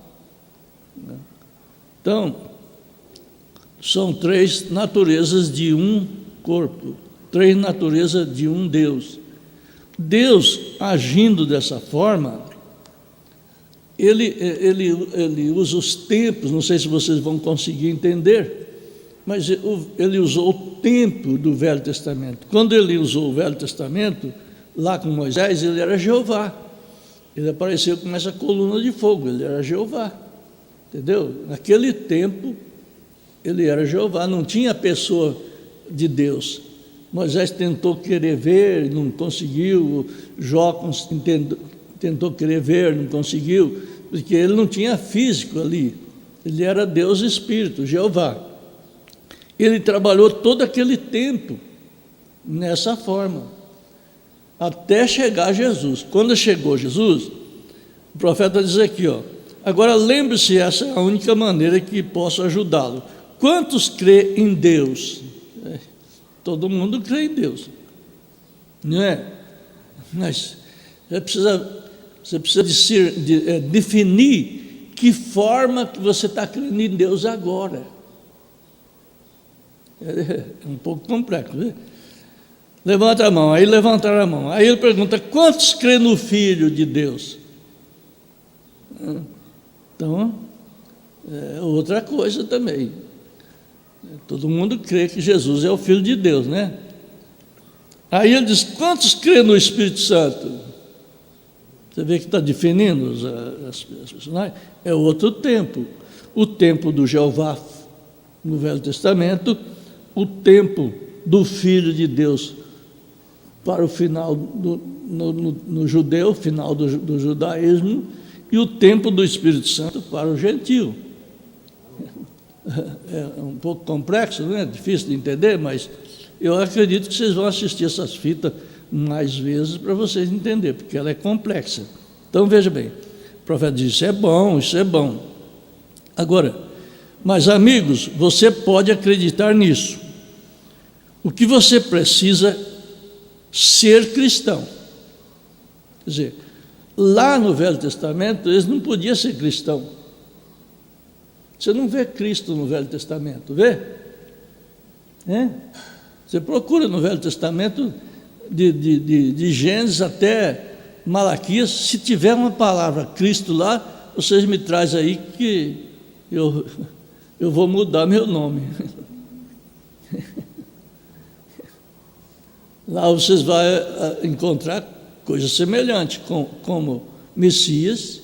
Então, são três naturezas de um corpo, três naturezas de um Deus. Deus, agindo dessa forma, ele usa os tempos, não sei se vocês vão conseguir entender, mas ele usou o tempo do Velho Testamento. Quando ele usou o Velho Testamento, lá com Moisés, ele era Jeová. Ele apareceu com essa coluna de fogo, ele era Jeová. Entendeu? Naquele tempo, ele era Jeová, não tinha pessoa de Deus. Moisés tentou querer ver, não conseguiu. Jó tentou querer ver, não conseguiu, porque ele não tinha físico ali. Ele era Deus Espírito, Jeová. Ele trabalhou todo aquele tempo nessa forma, até chegar Jesus. Quando chegou Jesus, o profeta diz aqui, ó, agora lembre-se, essa é a única maneira que posso ajudá-lo. Quantos crê em Deus? Todo mundo crê em Deus, não é? Mas você precisa definir que forma que você está crendo em Deus agora. É um pouco complexo, né? Levanta a mão, aí levantaram a mão. Aí ele pergunta, quantos crê no Filho de Deus? Então, é outra coisa também. Todo mundo crê que Jesus é o Filho de Deus, né? Aí ele diz, quantos crê no Espírito Santo? Você vê que está definindo as personagens? É outro tempo. O tempo do Jeová no Velho Testamento, o tempo do Filho de Deus para o final no judeu, final do judaísmo, e o tempo do Espírito Santo para o gentio. É um pouco complexo, né? Difícil de entender, mas eu acredito que vocês vão assistir essas fitas mais vezes para vocês entenderem, porque ela é complexa. Então, veja bem, o profeta diz, isso é bom, isso é bom. Agora, mas amigos, você pode acreditar nisso. O que você precisa ser cristão. Quer dizer, lá no Velho Testamento, eles não podiam ser cristãos. Você não vê Cristo no Velho Testamento, vê? Você procura no Velho Testamento, de Gênesis até Malaquias, se tiver uma palavra Cristo lá, vocês me trazem aí que eu vou mudar meu nome. Lá vocês vão encontrar coisas semelhantes, como Messias,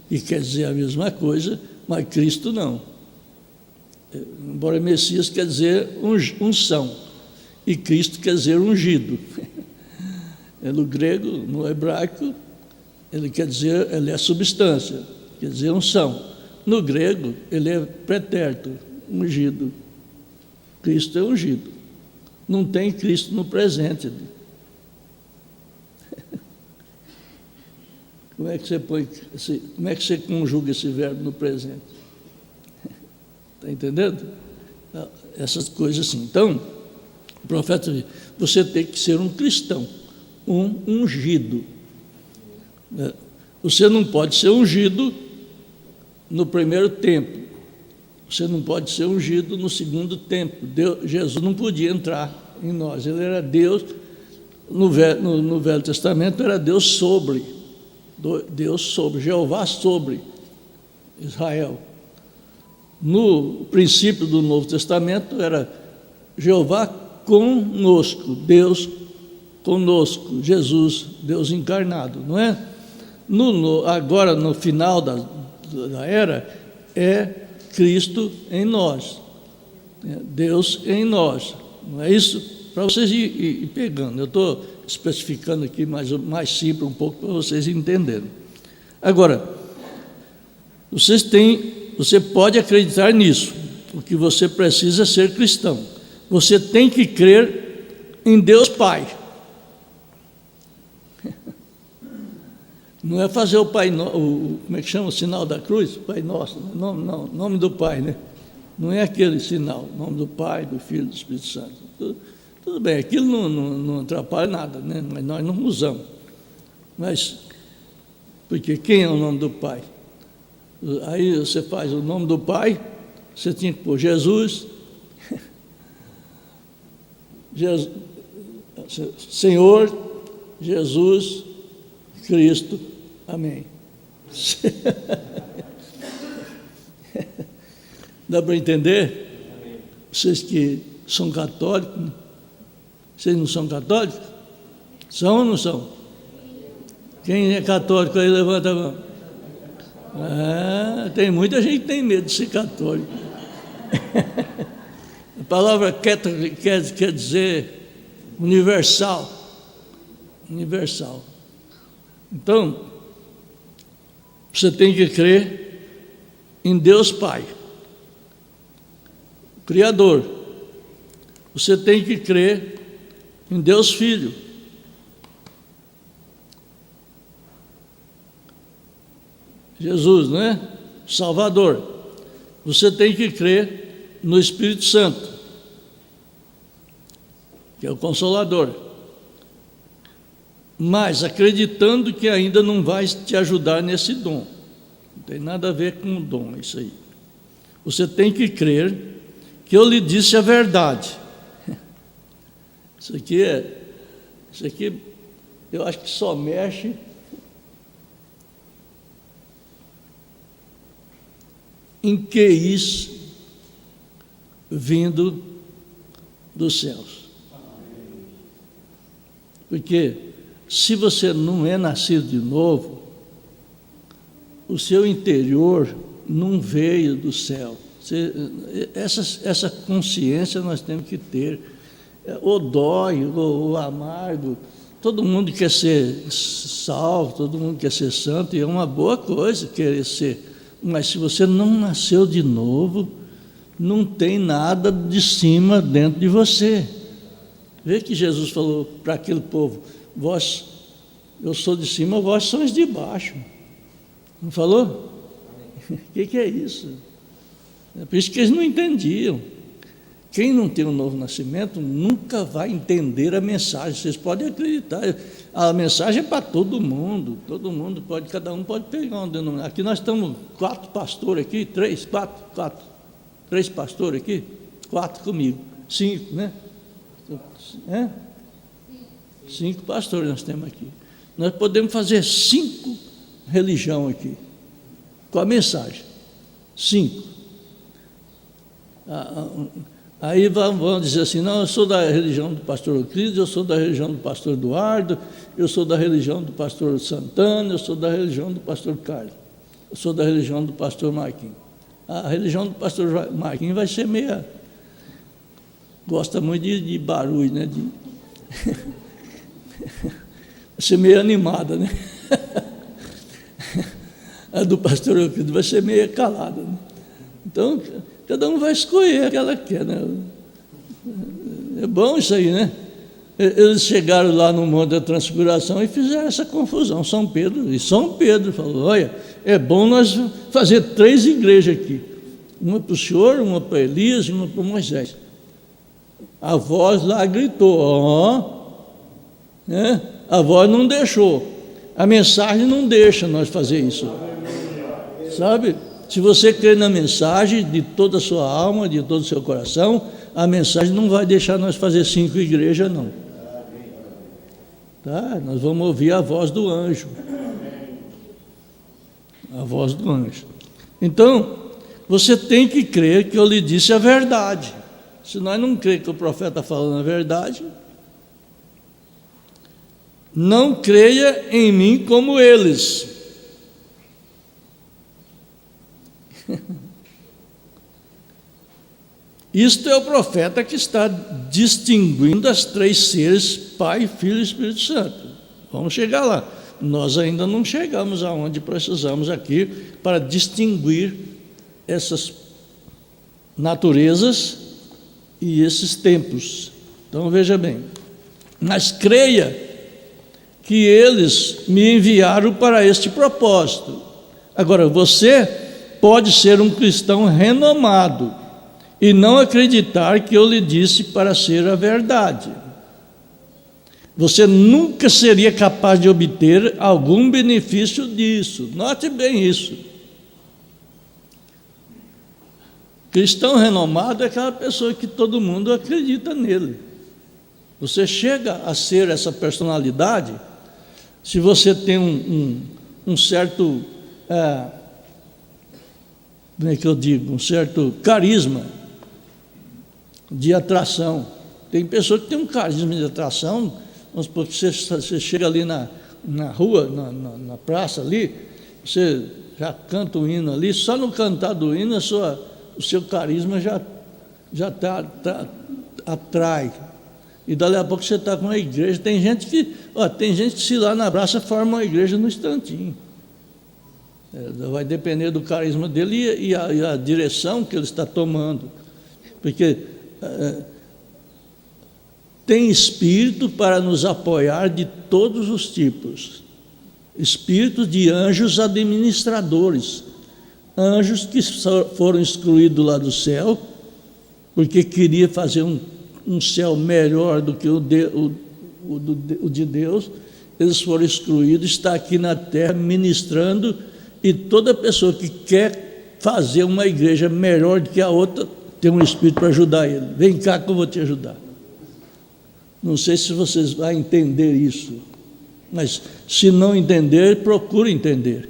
que quer dizer a mesma coisa, mas Cristo não. Embora Messias quer dizer unção, e Cristo quer dizer ungido. No grego, no hebraico, ele quer dizer, ele é substância, quer dizer unção. No grego, ele é pretérito, ungido. Cristo é ungido. Não tem Cristo no presente. Como é que você põe, como é que você conjuga esse verbo no presente? Está entendendo? Essas coisas assim. Então, o profeta diz, você tem que ser um cristão, um ungido. Você não pode ser ungido no primeiro tempo. Você não pode ser ungido no segundo tempo. Jesus não podia entrar em nós. Ele era Deus, no Velho Testamento era Deus sobre, Jeová sobre Israel. No princípio do Novo Testamento era Jeová conosco, Deus conosco, Jesus, Deus encarnado, não é? Agora, no final da era, é Cristo em nós, Deus em nós, não é isso? Para vocês ir pegando, eu estou especificando aqui mais simples um pouco para vocês entenderem. Agora, você pode acreditar nisso, porque você precisa ser cristão. Você tem que crer em Deus Pai. Não é fazer o Pai Nosso, como é que chama o sinal da cruz? Pai Nosso, não, nome do Pai, né? Não é aquele sinal, nome do Pai, do Filho, do Espírito Santo. Tudo bem, aquilo não atrapalha nada, né? Mas nós não usamos. Mas, porque quem é o nome do Pai? Aí você faz o nome do Pai, você tinha que pôr Jesus, Senhor, Jesus, Cristo, amém. Dá para entender? Amém. Vocês que são católicos, né? Vocês não são católicos? São ou não são? Quem é católico aí, levanta a mão. Tem muita gente que tem medo de ser católico. A palavra quer dizer universal. Universal. Então, você tem que crer em Deus Pai, Criador. Você tem que crer em Deus Filho. Jesus, não é? Salvador. Você tem que crer no Espírito Santo, que é o Consolador. Mas acreditando que ainda não vai te ajudar nesse dom. Não tem nada a ver com o dom, isso aí. Você tem que crer que eu lhe disse a verdade. Isso aqui eu acho que só mexe em QIs vindo dos céus. Porque se você não é nascido de novo, o seu interior não veio do céu. Essa consciência nós temos que ter. O dói, o amargo, todo mundo quer ser salvo, todo mundo quer ser santo, e é uma boa coisa querer ser. Mas se você não nasceu de novo, não tem nada de cima dentro de você. Vê que Jesus falou para aquele povo, eu sou de cima, vós sois de baixo. Não falou? O que é isso? É por isso que eles não entendiam. Quem não tem um novo nascimento nunca vai entender a mensagem. Vocês podem acreditar. A mensagem é para todo mundo pode, cada um pode pegar um denominador. Aqui nós estamos 4 pastores aqui, 3 pastores aqui, 4 comigo, 5, né? 5 pastores nós temos aqui. Nós podemos fazer 5 religiões aqui, com a mensagem, 5. Aí vão dizer assim, não, eu sou da religião do pastor Euclides, eu sou da religião do pastor Eduardo, eu sou da religião do pastor Santana, eu sou da religião do pastor Carlos, eu sou da religião do pastor Marquinhos. A religião do pastor Marquinhos vai ser meia... Gosta muito de barulho, né? Vai ser meio animada, né? A do pastor Euclides vai ser meio calada, né? Então, cada um vai escolher o que ela quer, né? É bom isso aí, né? Eles chegaram lá no Monte da Transfiguração e fizeram essa confusão. São Pedro falou: olha, é bom nós fazer 3 igrejas aqui. Uma para o Senhor, uma para Elias e uma para Moisés. A voz lá gritou, né? A voz não deixou. A mensagem não deixa nós fazer isso. Sabe? Se você crer na mensagem de toda a sua alma, de todo o seu coração, a mensagem não vai deixar nós fazer 5 igrejas, não. Tá? Nós vamos ouvir a voz do anjo. A voz do anjo. Então, você tem que crer que eu lhe disse a verdade. Se nós não cremos que o profeta está falando a verdade, não creia em mim como eles. Isto é o profeta que está distinguindo as 3 seres, Pai, Filho e Espírito Santo. Vamos chegar lá. Nós ainda não chegamos aonde precisamos aqui para distinguir essas naturezas e esses tempos. Então veja bem, mas creia que eles me enviaram para este propósito. Agora, você pode ser um cristão renomado e não acreditar que eu lhe disse para ser a verdade. Você nunca seria capaz de obter algum benefício disso. Note bem isso. Cristão renomado é aquela pessoa que todo mundo acredita nele. Você chega a ser essa personalidade se você tem um certo, como é que eu digo, um certo carisma de atração. Tem pessoa que tem um carisma de atração, vamos supor que você chega ali na rua, na praça ali, você já canta o hino ali, só no cantar do hino o seu carisma já atrai. E dali a pouco você está com uma igreja. Tem gente que se lá na praça forma uma igreja no instantinho. Vai depender do carisma dele e a direção que ele está tomando. Porque tem espírito para nos apoiar de todos os tipos. Espíritos de anjos administradores. Anjos que foram excluídos lá do céu, porque queria fazer um céu melhor do que o de Deus. Eles foram excluídos, está aqui na terra ministrando, e toda pessoa que quer fazer uma igreja melhor do que a outra, tem um espírito para ajudar ele. Vem cá que eu vou te ajudar. Não sei se vocês vão entender isso, mas se não entender, procure entender.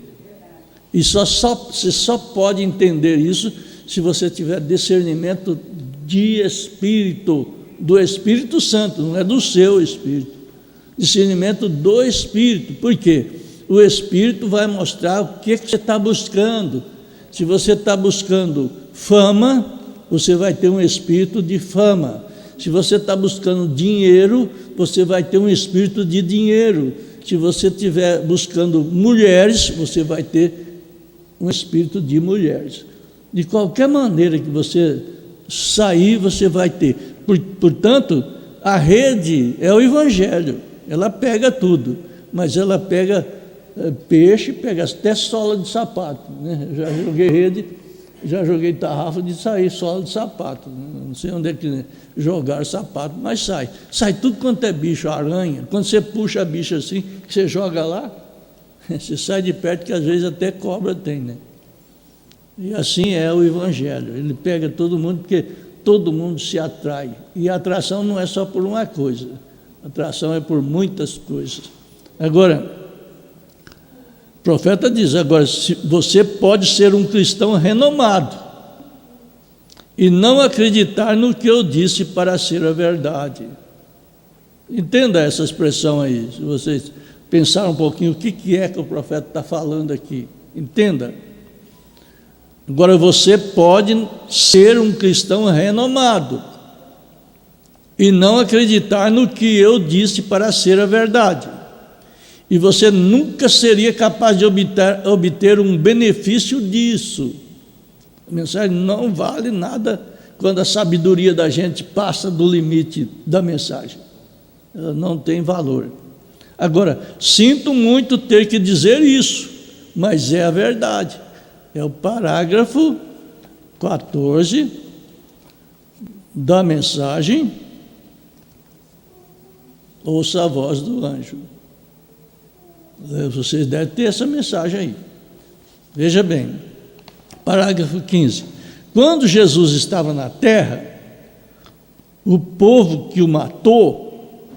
E você só pode entender isso se você tiver discernimento de Espírito, do Espírito Santo, não é do seu Espírito. Discernimento do Espírito. Por quê? O Espírito vai mostrar o que você está buscando. Se você está buscando fama, você vai ter um espírito de fama. Se você está buscando dinheiro, você vai ter um espírito de dinheiro. Se você estiver buscando mulheres, você vai ter um espírito de mulheres. De qualquer maneira que você sair, você vai ter. Portanto, a rede é o Evangelho. Ela pega tudo, mas ela pega peixe, pega até sola de sapato, né? Eu já joguei rede, já joguei tarrafa de sair sola de sapato, né? Não sei onde é que jogar sapato, mas sai tudo quanto é bicho, aranha. Quando você puxa a bicha assim, que você joga lá, você sai de perto, que às vezes até cobra tem, né? E assim é o Evangelho. Ele pega todo mundo, porque todo mundo se atrai. E a atração não é só por uma coisa. A atração é por muitas coisas. Agora, o profeta diz, agora, você pode ser um cristão renomado e não acreditar no que eu disse para ser a verdade. Entenda essa expressão aí, se vocês pensar um pouquinho o que é que o profeta está falando aqui. Entenda. Agora, você pode ser um cristão renomado e não acreditar no que eu disse para ser a verdade. E você nunca seria capaz de obter um benefício disso. A mensagem não vale nada quando a sabedoria da gente passa do limite da mensagem. ela não tem valor. Agora, sinto muito ter que dizer isso, mas é a verdade. É o parágrafo 14 da mensagem. Ouça a voz do anjo. Vocês devem ter essa mensagem aí. Veja bem, parágrafo 15. Quando Jesus estava na terra, o povo que o matou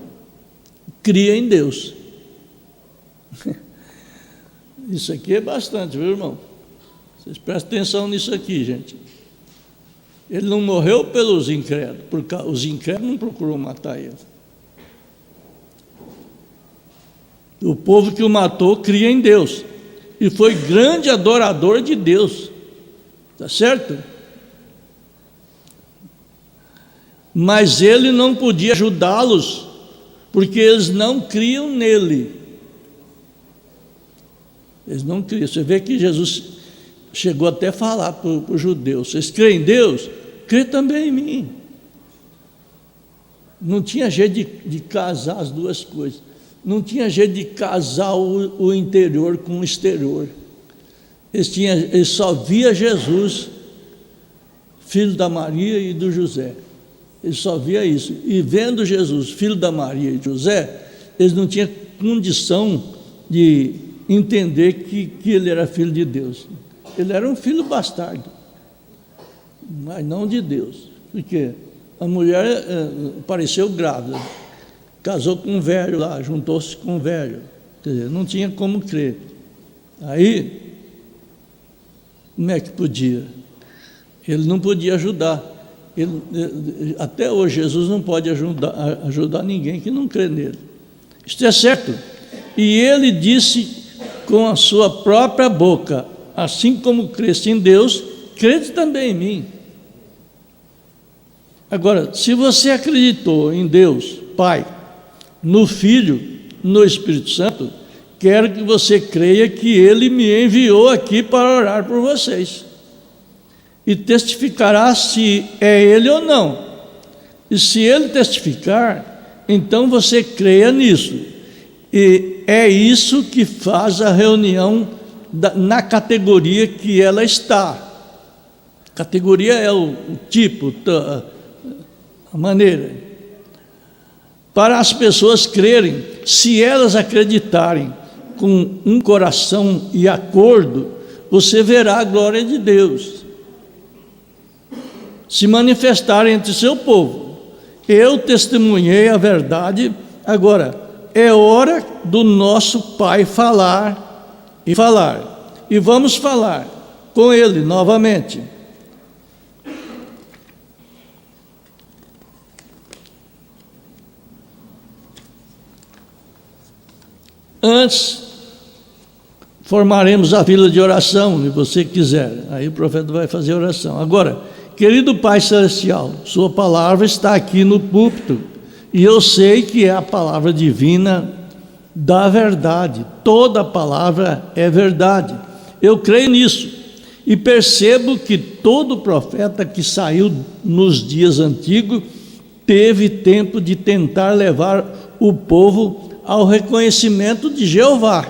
cria em Deus. Isso aqui é bastante, viu, irmão? Vocês prestem atenção nisso aqui, gente. Ele não morreu pelos incrédulos, porque os incrédulos não procurou matar ele. O povo que o matou cria em Deus e foi grande adorador de Deus, tá certo? Mas ele não podia ajudá-los, porque eles não criam nele. Eles não criam. Você vê que Jesus chegou até a falar para os judeus: vocês creem em Deus? Crê também em mim. Não tinha jeito de casar as duas coisas. Não tinha jeito de casar o interior com o exterior. Eles só via Jesus, filho da Maria e do José. Eles só via isso. E vendo Jesus, filho da Maria e José, eles não tinham condição de entender que ele era filho de Deus. Ele era um filho bastardo, mas não de Deus. Porque a mulher apareceu grávida, casou com um velho lá, juntou-se com um velho. Quer dizer, não tinha como crer. Aí, como é que podia? Ele não podia ajudar. Até hoje, Jesus não pode ajudar ninguém que não crê nele. Isto é certo. E ele disse com a sua própria boca: assim como creste em Deus, crede também em mim. Agora, se você acreditou em Deus, Pai, no Filho, no Espírito Santo, quero que você creia que Ele me enviou aqui para orar por vocês. E testificará se é Ele ou não. E se Ele testificar, então você creia nisso. E é isso que faz a reunião na categoria que ela está. Categoria é o tipo, a maneira. Para as pessoas crerem, se elas acreditarem com um coração e acordo, você verá a glória de Deus se manifestar entre seu povo. Eu testemunhei a verdade. Agora, é hora do nosso Pai falar e falar. E vamos falar com Ele novamente. Antes, formaremos a fila de oração, se você quiser. Aí o profeta vai fazer oração. Agora, querido Pai Celestial, sua palavra está aqui no púlpito, e eu sei que é a palavra divina da verdade. Toda palavra é verdade. Eu creio nisso, e percebo que todo profeta que saiu nos dias antigos teve tempo de tentar levar o povo ao reconhecimento de Jeová.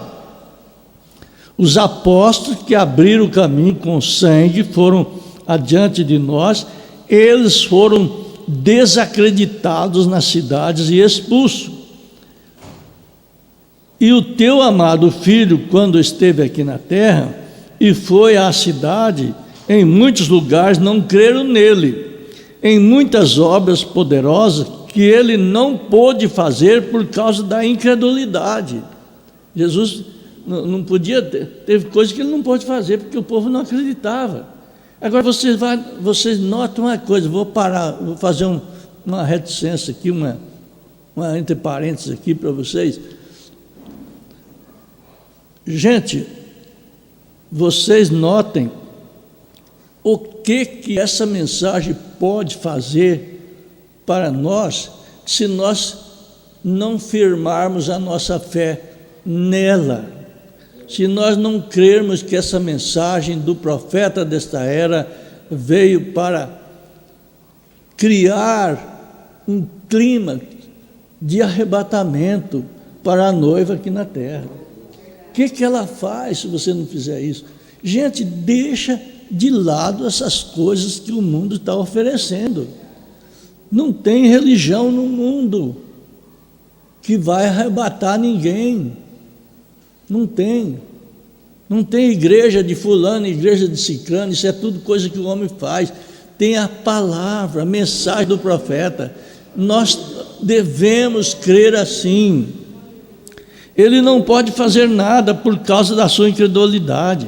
Os apóstolos que abriram o caminho com sangue foram adiante de nós. Eles foram desacreditados nas cidades e expulsos. E o teu amado filho, quando esteve aqui na terra e foi à cidade, em muitos lugares não creram nele, em muitas obras poderosas que ele não pôde fazer por causa da incredulidade. Jesus não podia, teve coisas que ele não pôde fazer porque o povo não acreditava. Agora vocês notam uma coisa, vou parar, vou fazer uma reticência aqui, uma entre parênteses aqui para vocês. Gente, vocês notem o que essa mensagem pode fazer para nós, se nós não firmarmos a nossa fé nela, se nós não crermos que essa mensagem do profeta desta era veio, para criar um clima de arrebatamento para a noiva aqui na terra. O que ela faz se você não fizer isso? Gente, deixa de lado essas coisas que o mundo está oferecendo. Não tem religião no mundo que vai arrebatar ninguém. Não tem. Não tem igreja de fulano, igreja de ciclano, isso é tudo coisa que o homem faz. Tem a palavra, a mensagem do profeta. Nós devemos crer assim. Ele não pode fazer nada por causa da sua incredulidade.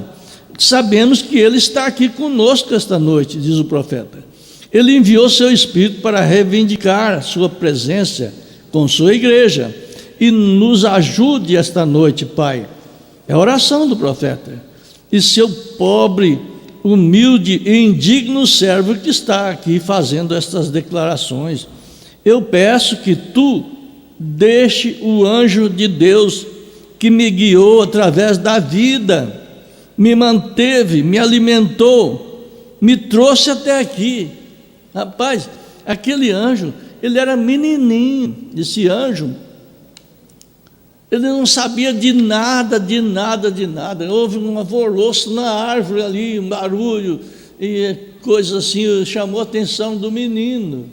Sabemos que Ele está aqui conosco esta noite, diz o profeta. Ele enviou seu Espírito para reivindicar a sua presença com sua igreja. E nos ajude esta noite, Pai. É a oração do profeta. E seu pobre, humilde e indigno servo que está aqui fazendo estas declarações. Eu peço que Tu deixe o anjo de Deus que me guiou através da vida, me manteve, me alimentou, me trouxe até aqui. Rapaz, aquele anjo, ele era menininho, esse anjo, ele não sabia de nada. Houve um alvoroço na árvore ali, um barulho, e coisa assim, chamou a atenção do menino,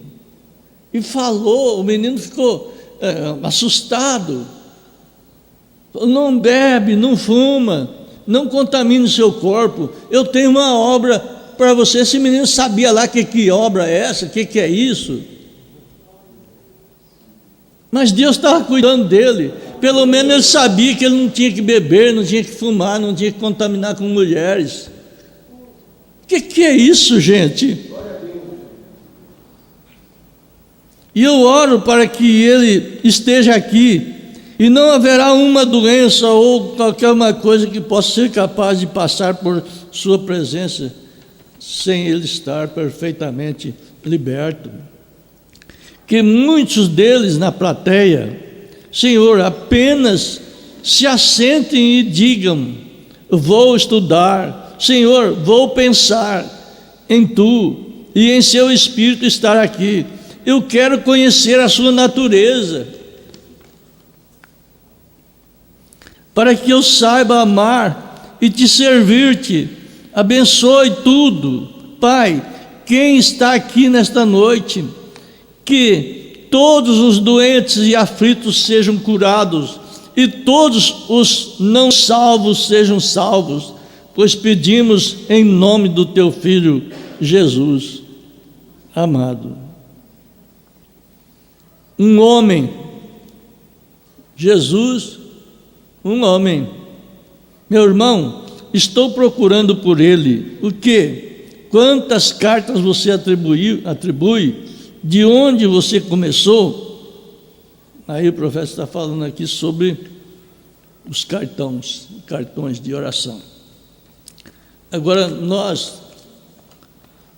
e falou, o menino ficou assustado, não bebe, não fuma, não contamine o seu corpo, eu tenho uma obra para você. Esse menino sabia lá que obra é essa, que é isso, mas Deus estava cuidando dele. Pelo menos ele sabia que ele não tinha que beber, não tinha que fumar, não tinha que contaminar com mulheres. Que é isso, gente? E eu oro para que ele esteja aqui, e não haverá uma doença ou qualquer uma coisa que possa ser capaz de passar por sua presença, sem ele estar perfeitamente liberto. Que muitos deles na plateia, Senhor, apenas se assentem e digam: vou estudar, Senhor, vou pensar em Tu e em Seu Espírito estar aqui. Eu quero conhecer a Sua natureza, para que eu saiba amar e Te servir-te. Abençoe tudo, Pai. Quem está aqui nesta noite, que todos os doentes e aflitos sejam curados, e todos os não salvos sejam salvos, pois pedimos em nome do Teu Filho Jesus amado. Um homem, Jesus, um homem. Meu irmão, estou procurando por ele. O quê? Quantas cartas você atribui? De onde você começou? Aí o profeta está falando aqui sobre os cartões de oração. Agora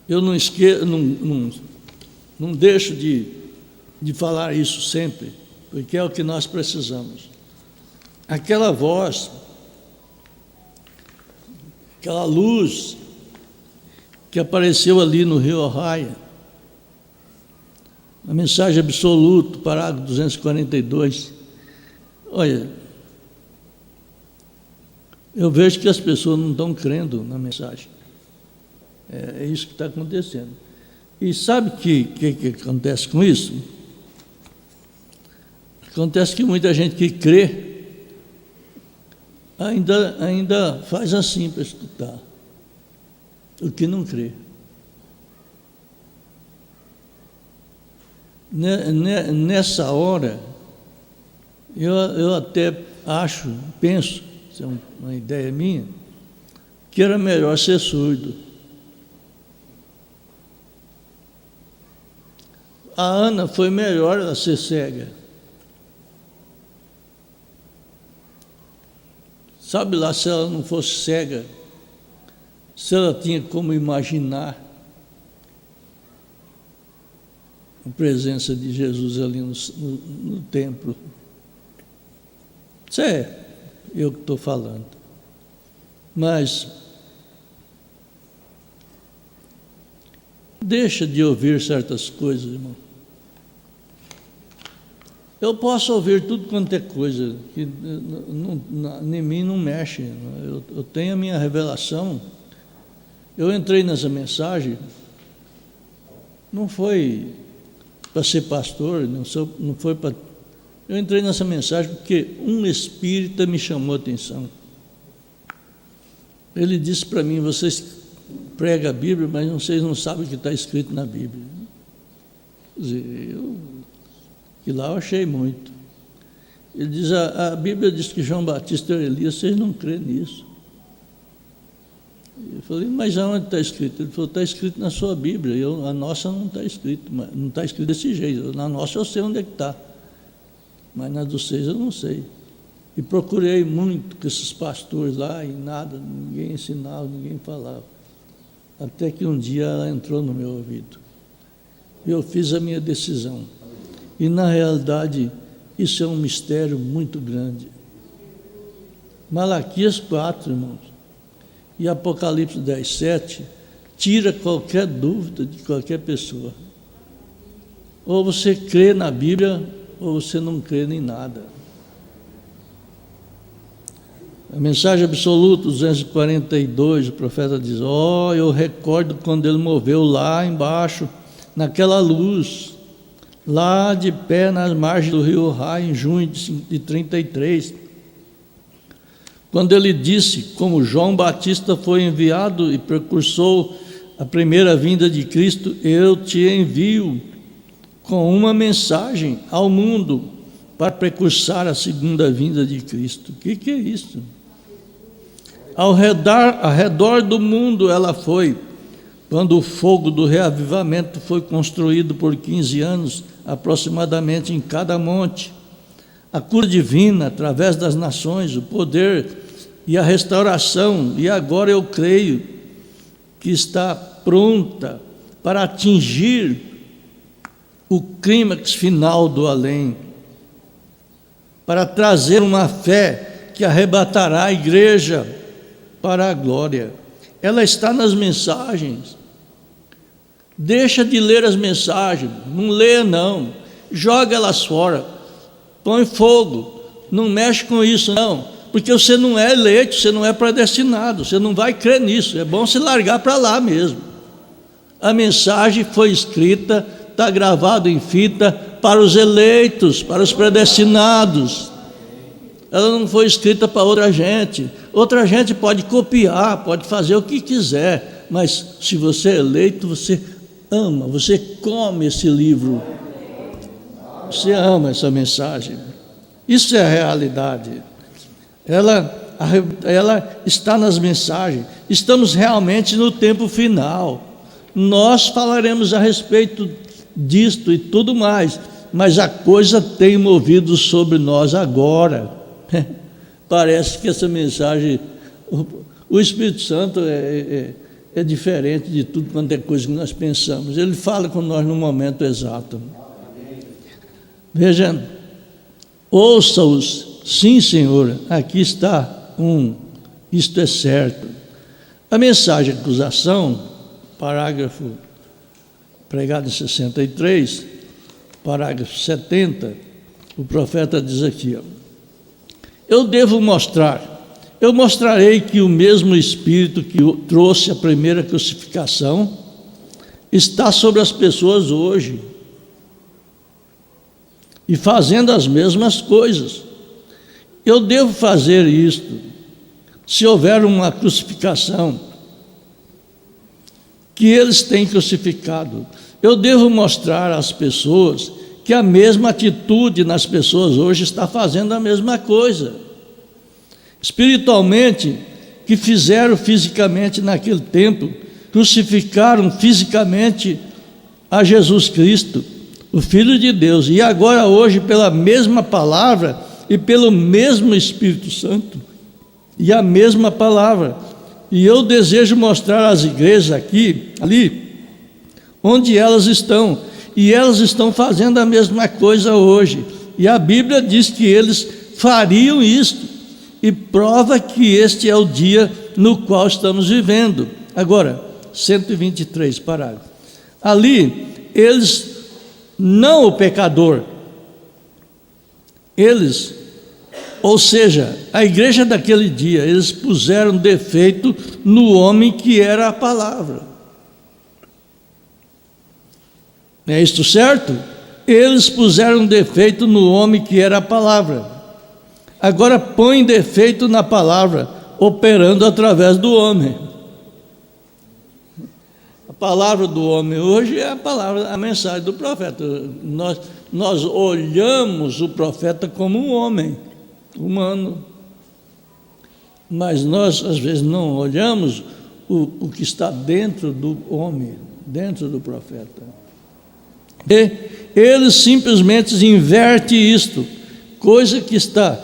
eu não deixo de falar isso sempre, porque é o que nós precisamos. Aquela voz, aquela luz que apareceu ali no rio Arraia, a mensagem absoluta, parágrafo 242. Olha, eu vejo que as pessoas não estão crendo na mensagem. É isso que está acontecendo. E sabe o que acontece com isso? Acontece que muita gente que crê ainda faz assim para escutar, o que não crê. Nessa hora, eu até penso, isso é uma ideia minha, que era melhor ser surdo. A Ana foi melhor ela ser cega. Sabe lá, se ela não fosse cega, se ela tinha como imaginar a presença de Jesus ali no templo. Isso é eu que estou falando. Mas deixa de ouvir certas coisas, irmão. Eu posso ouvir tudo quanto é coisa, que em mim não mexe. Eu tenho a minha revelação. Eu entrei nessa mensagem, não foi para ser pastor, não foi para... Eu entrei nessa mensagem porque um espírita me chamou a atenção. Ele disse para mim: vocês pregam a Bíblia, mas vocês não sabem o que está escrito na Bíblia. Quer dizer, e lá eu achei muito. Ele diz: a Bíblia diz que João Batista era Elias, vocês não creem nisso. Eu falei: mas aonde está escrito? Ele falou: está escrito na sua Bíblia. A nossa não está escrito, não está escrito desse jeito. Na nossa eu sei onde é que está, mas na dos seis eu não sei. E procurei muito com esses pastores lá e nada, ninguém ensinava, ninguém falava. Até que um dia ela entrou no meu ouvido. Eu fiz a minha decisão. E na realidade, isso é um mistério muito grande. Malaquias 4, irmãos, e Apocalipse 10, 7, tira qualquer dúvida de qualquer pessoa. Ou você crê na Bíblia, ou você não crê em nada. A mensagem absoluta, 242, o profeta diz: eu recordo quando ele moveu lá embaixo, naquela luz, lá de pé nas margens do rio Rai, em junho de 33, quando ele disse: como João Batista foi enviado e precursor a primeira vinda de Cristo, eu te envio com uma mensagem ao mundo para precursar a segunda vinda de Cristo. O que é isso? Ao redor do mundo ela foi, quando o fogo do reavivamento foi construído por 15 anos, aproximadamente em cada monte. A cura divina, através das nações, o poder e a restauração, e agora eu creio que está pronta para atingir o clímax final do além, para trazer uma fé que arrebatará a igreja para a glória. Ela está nas mensagens. Deixa de ler as mensagens, não lê não, joga elas fora, põe fogo, não mexe com isso não, porque você não é eleito, você não é predestinado, você não vai crer nisso, é bom se largar para lá mesmo. A mensagem foi escrita, está gravado em fita para os eleitos, para os predestinados. Ela não foi escrita para outra gente pode copiar, pode fazer o que quiser, mas se você é eleito, você ama, você come esse livro, você ama essa mensagem. Isso é a realidade. Ela está nas mensagens. Estamos realmente no tempo final. Nós falaremos a respeito disto e tudo mais, mas a coisa tem movido sobre nós agora. Parece que essa mensagem, o Espírito Santo é diferente de tudo quanto é coisa que nós pensamos. Ele fala com nós no momento exato. Veja, ouça-os, sim, Senhor, aqui está isto é certo. A mensagem de acusação, parágrafo pregado em 63, parágrafo 70, o profeta diz aqui: eu mostrarei que o mesmo Espírito que trouxe a primeira crucificação está sobre as pessoas hoje e fazendo as mesmas coisas. Eu devo fazer isto se houver uma crucificação que eles têm crucificado. Eu devo mostrar às pessoas que a mesma atitude nas pessoas hoje está fazendo a mesma coisa. Espiritualmente, que fizeram fisicamente naquele tempo, crucificaram fisicamente a Jesus Cristo, o Filho de Deus, e agora hoje pela mesma palavra e pelo mesmo Espírito Santo, e a mesma palavra. E eu desejo mostrar às igrejas aqui, ali, onde elas estão, e elas estão fazendo a mesma coisa hoje, e a Bíblia diz que eles fariam isto, e prova que este é o dia no qual estamos vivendo. Agora, 123, parágrafo. Ali, eles, não o pecador, Eles, ou seja, a igreja daquele dia, eles puseram defeito no homem que era a palavra. É isto certo? Eles puseram defeito no homem que era a palavra. Agora põe defeito na palavra, operando através do homem. A palavra do homem hoje é a palavra, a mensagem do profeta. Nós olhamos o profeta como um homem humano, mas nós às vezes não olhamos o que está dentro do homem, dentro do profeta. E eles simplesmente invertem isto, coisa que está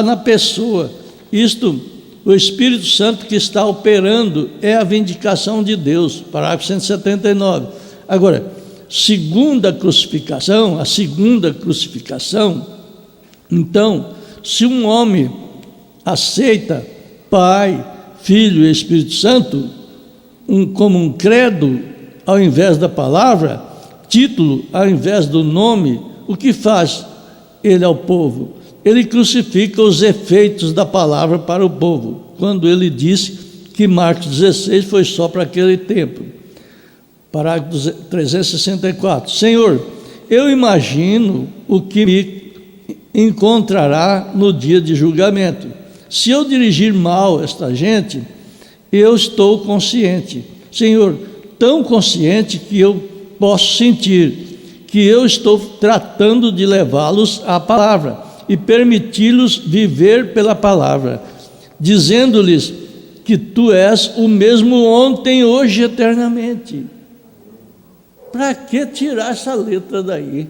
na pessoa. Isto, o Espírito Santo que está operando é a vindicação de Deus, parágrafo 179. Agora, a segunda crucificação, então, se um homem aceita Pai, Filho e Espírito Santo como um credo ao invés da palavra, título ao invés do nome, o que faz ele ao povo? Ele crucifica os efeitos da palavra para o povo, quando ele disse que Marcos 16 foi só para aquele tempo. Parágrafo 364. Senhor, eu imagino o que me encontrará no dia de julgamento. Se eu dirigir mal esta gente, eu estou consciente. Senhor, tão consciente que eu posso sentir que eu estou tratando de levá-los à palavra e permiti-los viver pela palavra, dizendo-lhes que tu és o mesmo ontem, hoje e eternamente. Para que tirar essa letra daí?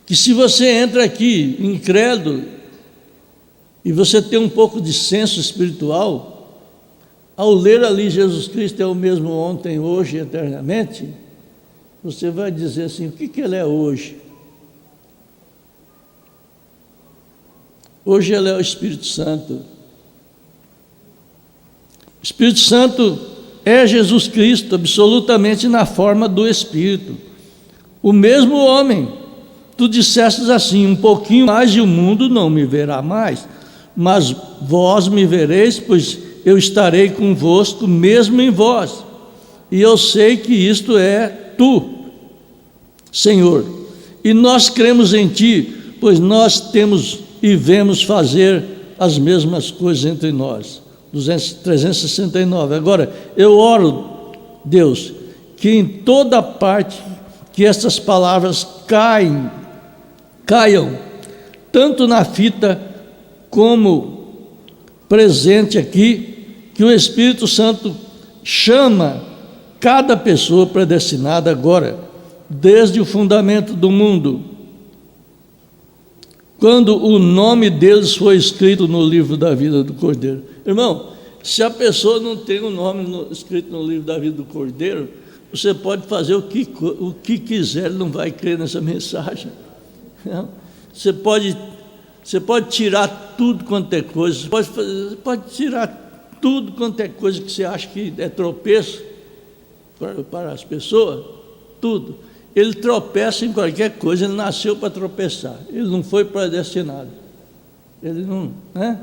Que se você entra aqui incrédulo e você tem um pouco de senso espiritual, ao ler ali Jesus Cristo é o mesmo ontem, hoje e eternamente, você vai dizer assim, o que ele é hoje? Hoje ele é o Espírito Santo. O Espírito Santo é Jesus Cristo, absolutamente na forma do Espírito. O mesmo homem. Tu dissestes assim, um pouquinho mais e o mundo não me verá mais, mas vós me vereis, pois eu estarei convosco mesmo em vós. E eu sei que isto é tu, Senhor. E nós cremos em ti, pois nós temos e vemos fazer as mesmas coisas entre nós. 369. Agora, eu oro, Deus, que em toda parte que essas palavras caiam, tanto na fita como presente aqui, que o Espírito Santo chama cada pessoa predestinada agora, desde o fundamento do mundo, quando o nome deles foi escrito no livro da vida do Cordeiro. Irmão, se a pessoa não tem o nome escrito no livro da vida do Cordeiro, você pode fazer o que quiser, ele não vai crer nessa mensagem. Não? Você pode tirar tudo quanto é coisa, você pode tirar tudo quanto é coisa que você acha que é tropeço para as pessoas, tudo. Ele tropeça em qualquer coisa, ele nasceu para tropeçar, ele não foi predestinado. Ele não, né?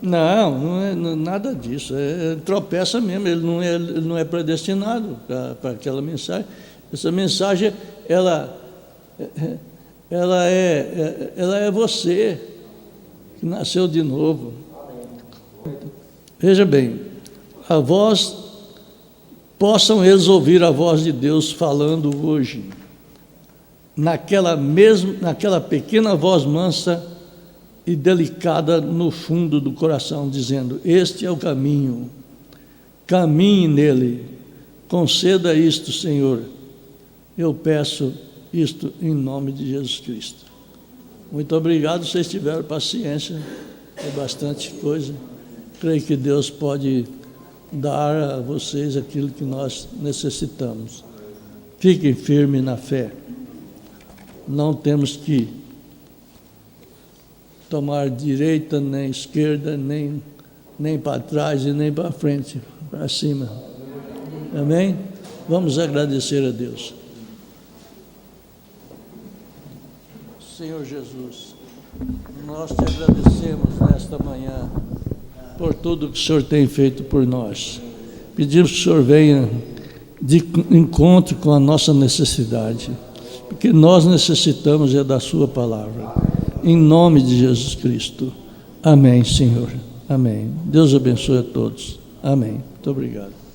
Não é nada disso, ele tropeça mesmo, ele não é predestinado para aquela mensagem. Essa mensagem, ela é você que nasceu de novo. Veja bem, possam eles ouvir a voz de Deus falando hoje, naquela pequena voz mansa e delicada no fundo do coração, dizendo: este é o caminho, caminhe nele, conceda isto, Senhor, eu peço isto em nome de Jesus Cristo. Muito obrigado, vocês tiveram paciência, é bastante coisa. Creio que Deus pode dar a vocês aquilo que nós necessitamos. Fiquem firmes na fé. Não temos que tomar direita, nem esquerda, nem para trás e nem para frente, para cima. Amém? Vamos agradecer a Deus. Senhor Jesus, nós te agradecemos nesta manhã por tudo que o Senhor tem feito por nós. Pedimos que o Senhor venha de encontro com a nossa necessidade, porque nós necessitamos da sua palavra. Em nome de Jesus Cristo. Amém, Senhor. Amém. Deus abençoe a todos. Amém. Muito obrigado.